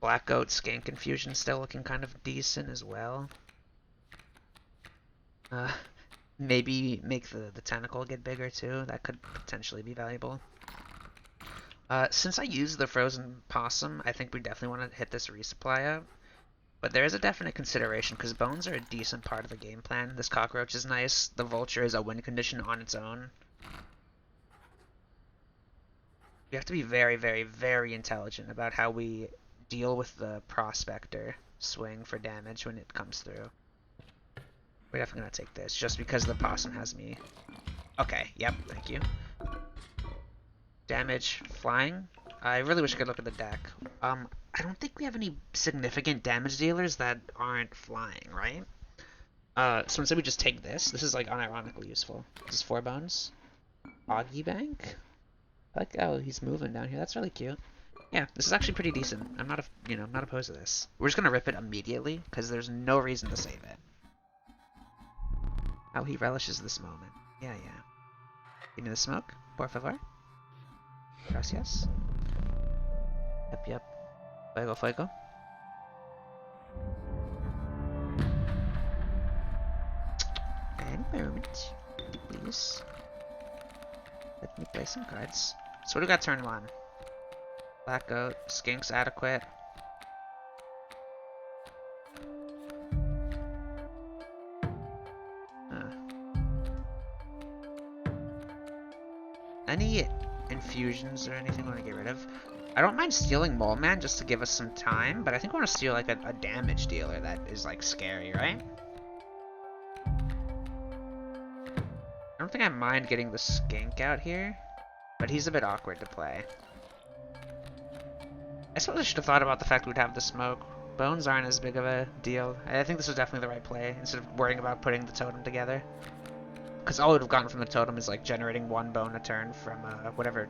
Black Goat, Skank Infusion still looking kind of decent as well. Maybe make the tentacle get bigger too. That could potentially be valuable. Since I used the Frozen Possum, I think we definitely want to hit this resupply up. But there is a definite consideration, because bones are a decent part of the game plan. This cockroach is nice. The vulture is a win condition on its own. We have to be very, very, very intelligent about how we deal with the prospector swing for damage when it comes through. We're definitely going to take this, just because the possum has me. Okay, yep, thank you. Damage, flying. I really wish I could look at the deck. I don't think we have any significant damage dealers that aren't flying, right? So instead we just take this. This is like unironically useful. This is 4 bones. Augie Bank? Like, oh, he's moving down here. That's really cute. Yeah, this is actually pretty decent. I'm not, not opposed to this. We're just gonna rip it immediately because there's no reason to save it. How he relishes this moment. Yeah, yeah. Give me the smoke, por favor. Gracias. Yep, yep. Fuego, fuego. And moment, please. Let me play some cards. So what do we got turn 1? Black Goat, Skink's adequate. Any infusions or anything we want to get rid of? I don't mind stealing Mole Man just to give us some time, but I think I want to steal like a damage dealer that is like scary, right? I don't think I mind getting the Skink out here, but he's a bit awkward to play. I suppose I should have thought about the fact we'd have the smoke. Bones aren't as big of a deal. I think this was definitely the right play, instead of worrying about putting the totem together. Because all we'd have gotten from the totem is like generating 1 bone a turn from whatever,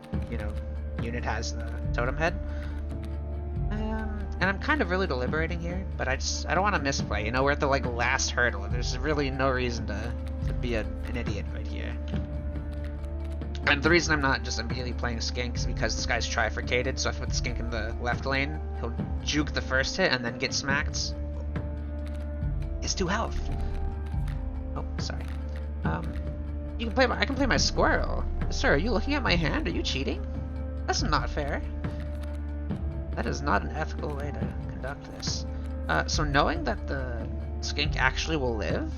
unit has the totem head. And I'm kind of really deliberating here, but I don't want to misplay. We're at the like last hurdle. There's really no reason to be an idiot right here. And the reason I'm not just immediately playing Skink is because this guy's trifurcated, so if I put the Skink in the left lane, he'll juke the first hit and then get smacked. It's 2 health. Oh, sorry. You can play I can play my squirrel. Sir, are you looking at my hand? Are you cheating? That's not fair. That is not an ethical way to conduct this. So knowing that the Skink actually will live...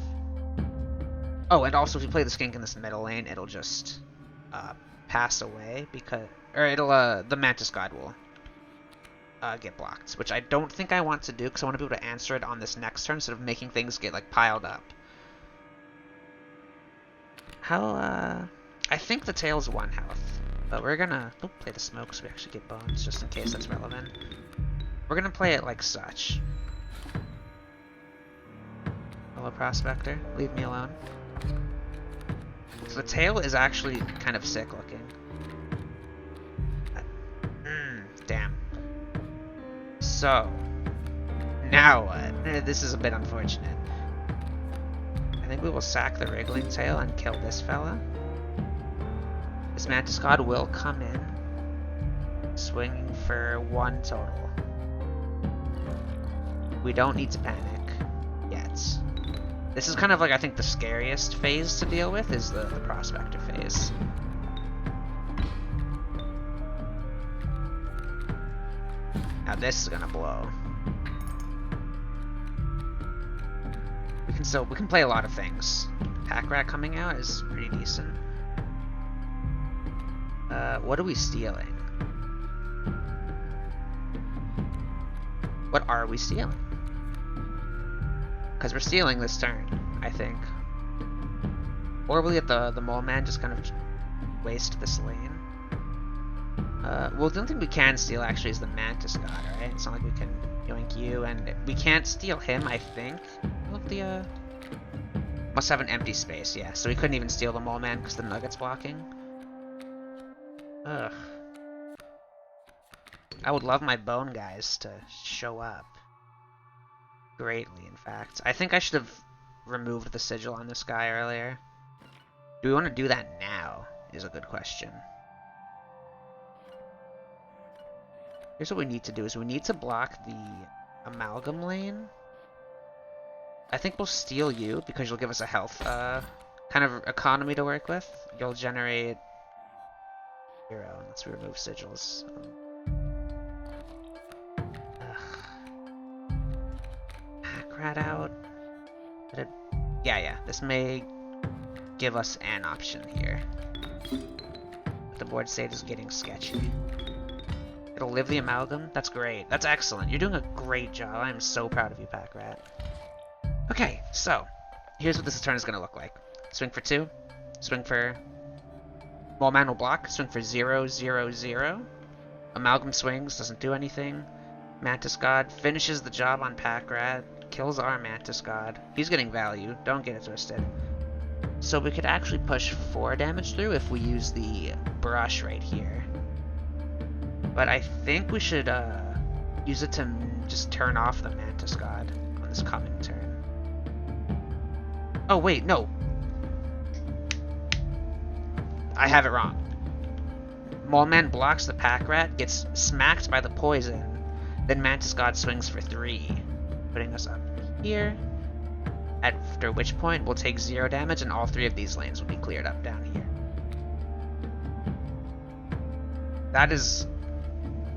Oh, and also if you play the Skink in this middle lane, it'll just pass away because... Or it'll, the Mantis God will get blocked, which I don't think I want to do because I want to be able to answer it on this next turn instead of making things get, like, piled up. How, I think the tail's 1 health, but we're gonna play the smoke so we actually get bones, just in case that's relevant. We're gonna play it like such. Hello, Prospector. Leave me alone. So the tail is actually kind of sick looking. Damn. So, now what? This is a bit unfortunate. I think we will sack the wriggling tail and kill this fella. This Mantis God will come in, swinging for 1 total. We don't need to panic yet. This is kind of like, I think, the scariest phase to deal with is the Prospector phase. Now this is gonna blow. We can play a lot of things. Pack Rat coming out is pretty decent. What are we stealing? What are we stealing? Because we're stealing this turn, I think. Or will we let the Mole Man just kind of waste this lane? Well, the only thing we can steal actually is the Mantis God, right? It's not like we can yoink you, and we can't steal him, I think. Look, the must have an empty space, yeah. So we couldn't even steal the Mole Man because the Nugget's blocking. Ugh. I would love my bone guys to show up. Greatly, in fact. I think I should have removed the sigil on this guy earlier. Do we want to do that now? Is a good question. Here's what we need to do, is we need to block the Amalgam lane. I think we'll steal you, because you'll give us a health kind of economy to work with. You'll generate 0, unless we remove sigils. Pack Rat out. Yeah, this may give us an option here. But the board state is getting sketchy. It'll live the Amalgam? That's great. That's excellent. You're doing a great job. I am so proud of you, Pack Rat. Okay, so here's what this turn is going to look like. Swing for 2. Swing for... Mole Man will block. Swing for 0, 0, 0. Amalgam swings. Doesn't do anything. Mantis God finishes the job on Pack Rat. Kills our Mantis God. He's getting value. Don't get it twisted. So we could actually push 4 damage through if we use the brush right here. But I think we should use it to just turn off the Mantis God on this coming turn. Oh wait, no. I have it wrong. Mole Man blocks the Pack Rat, gets smacked by the poison, then Mantis God swings for 3, putting us up here. After which point we'll take 0 damage and all 3 of these lanes will be cleared up down here. That is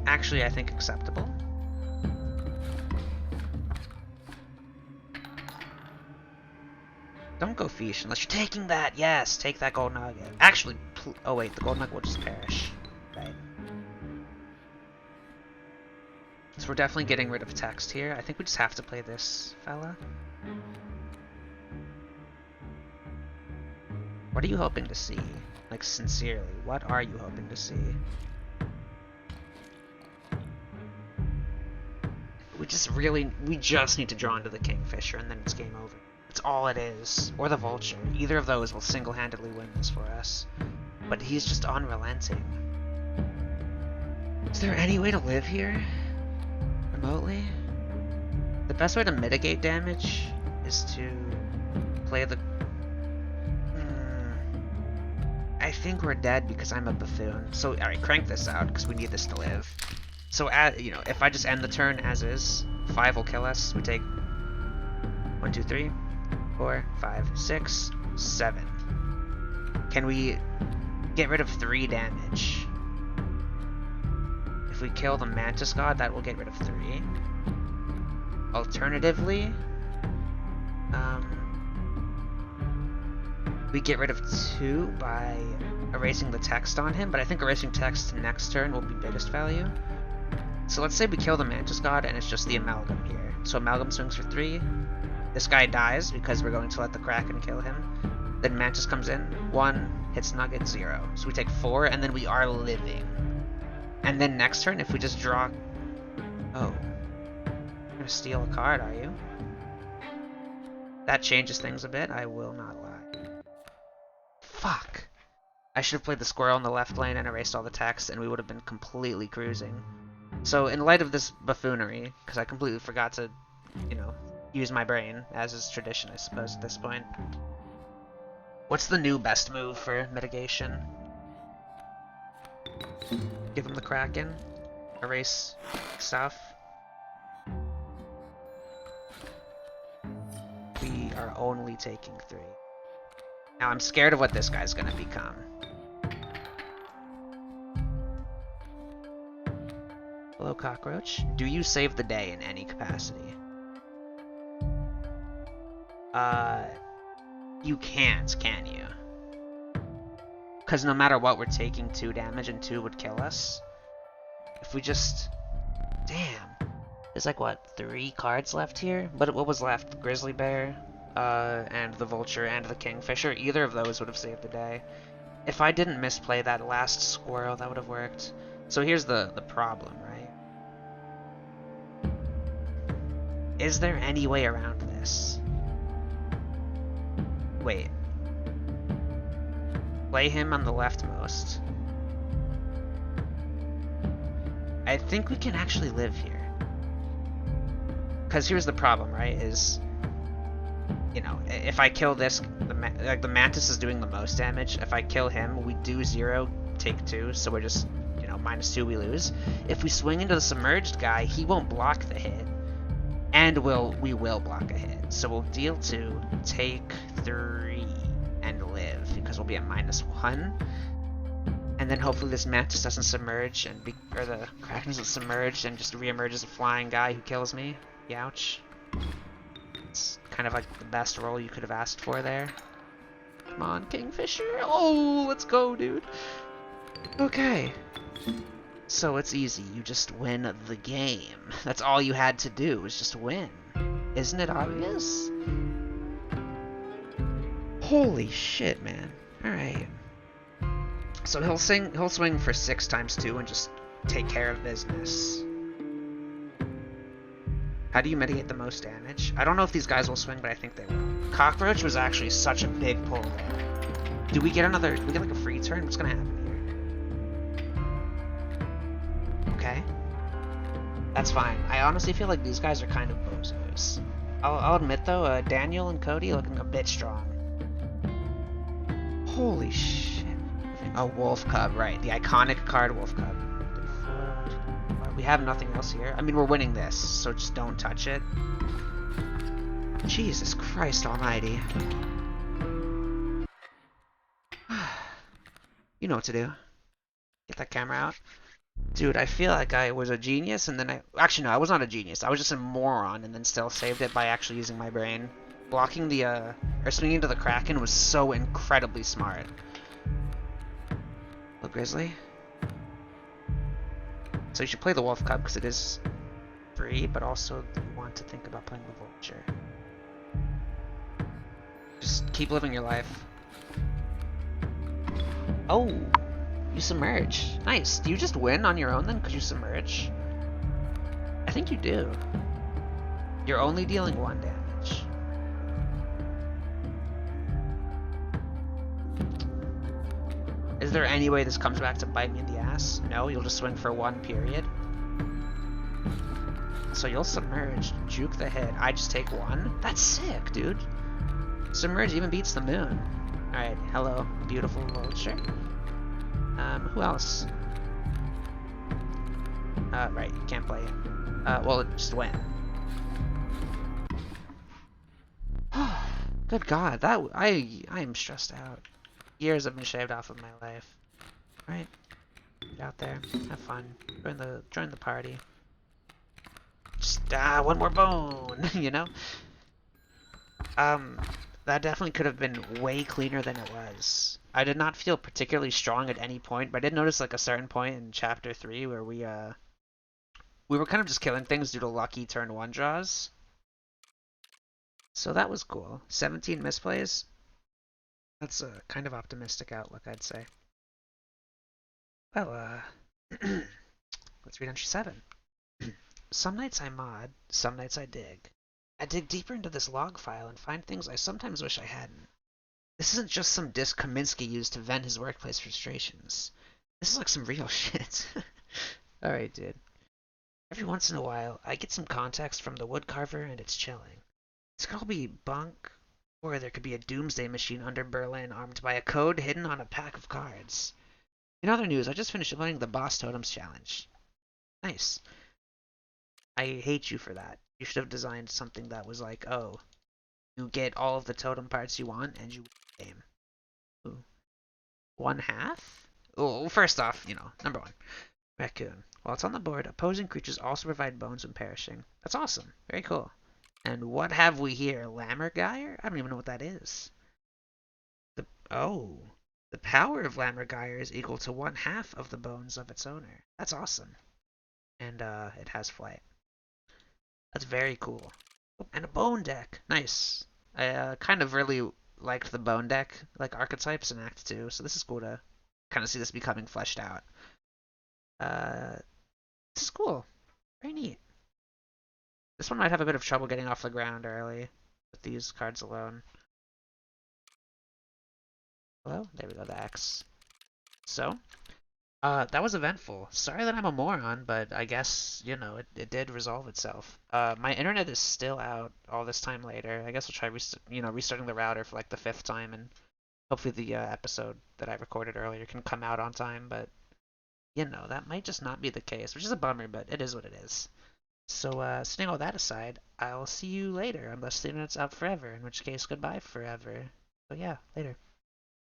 actually, I think, acceptable. Don't go fish unless you're taking that. Yes, take that gold nugget. Actually, oh wait, the gold nugget will just perish. Right. So we're definitely getting rid of text here. I think we just have to play this fella. What are you hoping to see? Like, sincerely, what are you hoping to see? We just need to draw into the Kingfisher and then it's game over. That's all it is. Or the Vulture. Either of those will single-handedly win this for us. But he's just unrelenting. Is there any way to live here? Remotely? The best way to mitigate damage is to play the... I think we're dead because I'm a buffoon. So, alright, crank this out because we need this to live. So, you know, if I just end the turn as is, 5 will kill us. We take 1, 2, 3, 4, 5, 6, 7. Can we get rid of 3 damage? If we kill the Mantis God, that will get rid of 3. Alternatively, we get rid of 2 by erasing the text on him, but I think erasing text next turn will be biggest value. So let's say we kill the Mantis God and it's just the Amalgam here. So Amalgam swings for 3. This guy dies because we're going to let the Kraken kill him. Then Mantis comes in. 1, hits Nugget, 0. So we take 4 and then we are living. And then next turn, if we just draw... Oh. You're gonna steal a card, are you? That changes things a bit, I will not lie. Fuck. I should have played the squirrel in the left lane and erased all the text, and we would have been completely cruising. So in light of this buffoonery, because I completely forgot to, you know, use my brain, as is tradition, I suppose, at this point. What's the new best move for mitigation? Give him the Kraken. Erase stuff. We are only taking 3. Now I'm scared of what this guy's gonna become. Hello, cockroach. Do you save the day in any capacity? You can't, can you? Because no matter what, we're taking 2 damage and 2 would kill us. If we just... Damn. There's like, what, 3 cards left here? But what was left? The Grizzly Bear, and the Vulture, and the Kingfisher. Either of those would have saved the day. If I didn't misplay that last squirrel, that would have worked. So here's the problem, right? Is there any way around this? Wait. Play him on the leftmost. I think we can actually live here. Because here's the problem, right? Is, you know, if I kill this, the Mantis is doing the most damage. If I kill him, we do 0, take 2, so we're just, you know, -2, we lose. If we swing into the submerged guy, he won't block the hit. And we will block a hit. So we'll deal 2, take 3, and live, because we'll be at -1. And then hopefully this Mantis doesn't submerge, or the Kraken doesn't submerge and just re-emerges a flying guy who kills me. Youch. It's kind of like the best roll you could have asked for there. Come on, Kingfisher. Oh, let's go, dude. Okay. So it's easy. You just win the game. That's all you had to do, was just win. Isn't it obvious? Holy shit, man. Alright. So he'll swing for 6 times 2 and just take care of business. How do you mitigate the most damage? I don't know if these guys will swing, but I think they will. Cockroach was actually such a big pull there. Do we get another... Do we get like a free turn? What's gonna happen here? Okay. That's fine. I honestly feel like these guys are kind of bozos. I'll admit though, Daniel and Cody looking a bit strong. Holy shit. A Wolf Cub, right. The iconic card Wolf Cub. We have nothing else here. I mean, we're winning this, so just don't touch it. Jesus Christ almighty. You know what to do. Get that camera out. Dude, I feel like I was a genius, and then Actually, no, I was not a genius. I was just a moron, and then still saved it by actually using my brain. Blocking the, or swinging to the Kraken was so incredibly smart. Hello, Grizzly. So you should play the Wolf Cub because it is free, but also you want to think about playing the Vulture. Just keep living your life. Oh, you submerge. Nice. Do you just win on your own then because you submerge? I think you do. You're only dealing 1 damage. Is there any way this comes back to bite me in the ass? No, you'll just swing for 1 period. So you'll submerge, juke the hit. I just take 1? That's sick, dude. Submerge even beats the moon. Alright, hello, beautiful Vulture. Who else? Right, you can't play him. Well, just win. Good God, I am stressed out. Years have been shaved off of my life. Right? Get out there, have fun, join the party. Just 1 more bone, you know? That definitely could have been way cleaner than it was. I did not feel particularly strong at any point, but I did notice like a certain point in chapter 3 where we were kind of just killing things due to lucky turn 1 draws. So that was cool. 17 misplays. That's a kind of optimistic outlook, I'd say. Well, let's read entry 7. Some nights I mod, some nights I dig. I dig deeper into this log file and find things I sometimes wish I hadn't. This isn't just some disc Kaminsky used to vent his workplace frustrations. This is like some real shit. Alright, dude. Every once in a while, I get some context from the woodcarver and it's chilling. This could all be bunk, or there could be a doomsday machine under Berlin armed by a code hidden on a pack of cards. In other news, I just finished learning the Boss Totems challenge. Nice. I hate you for that. You should have designed something that was like, oh, you get all of the totem parts you want and you win the game. Ooh. One half? Oh, first off, number one, raccoon. While it's on the board, opposing creatures also provide bones when perishing. That's awesome. Very cool. And what have we here? Lammergeier? I don't even know what that is. Oh. The power of Lammergeier is equal to one half of the bones of its owner. That's awesome. And it has flight. That's very cool. Oh, and a bone deck. Nice. I kind of really liked the bone deck, like archetypes in Act 2, so this is cool to kind of see this becoming fleshed out. Uh, this is cool. Very neat. This one might have a bit of trouble getting off the ground early with these cards alone. Hello? There we go, the X. So, that was eventful. Sorry that I'm a moron, but I guess, it did resolve itself. My internet is still out all this time later. I guess I'll try restarting the router for like the fifth time, and hopefully the episode that I recorded earlier can come out on time, but, that might just not be the case, which is a bummer, but it is what it is. So, setting all that aside, I'll see you later, unless the internet's out forever, in which case, goodbye forever. So yeah, later.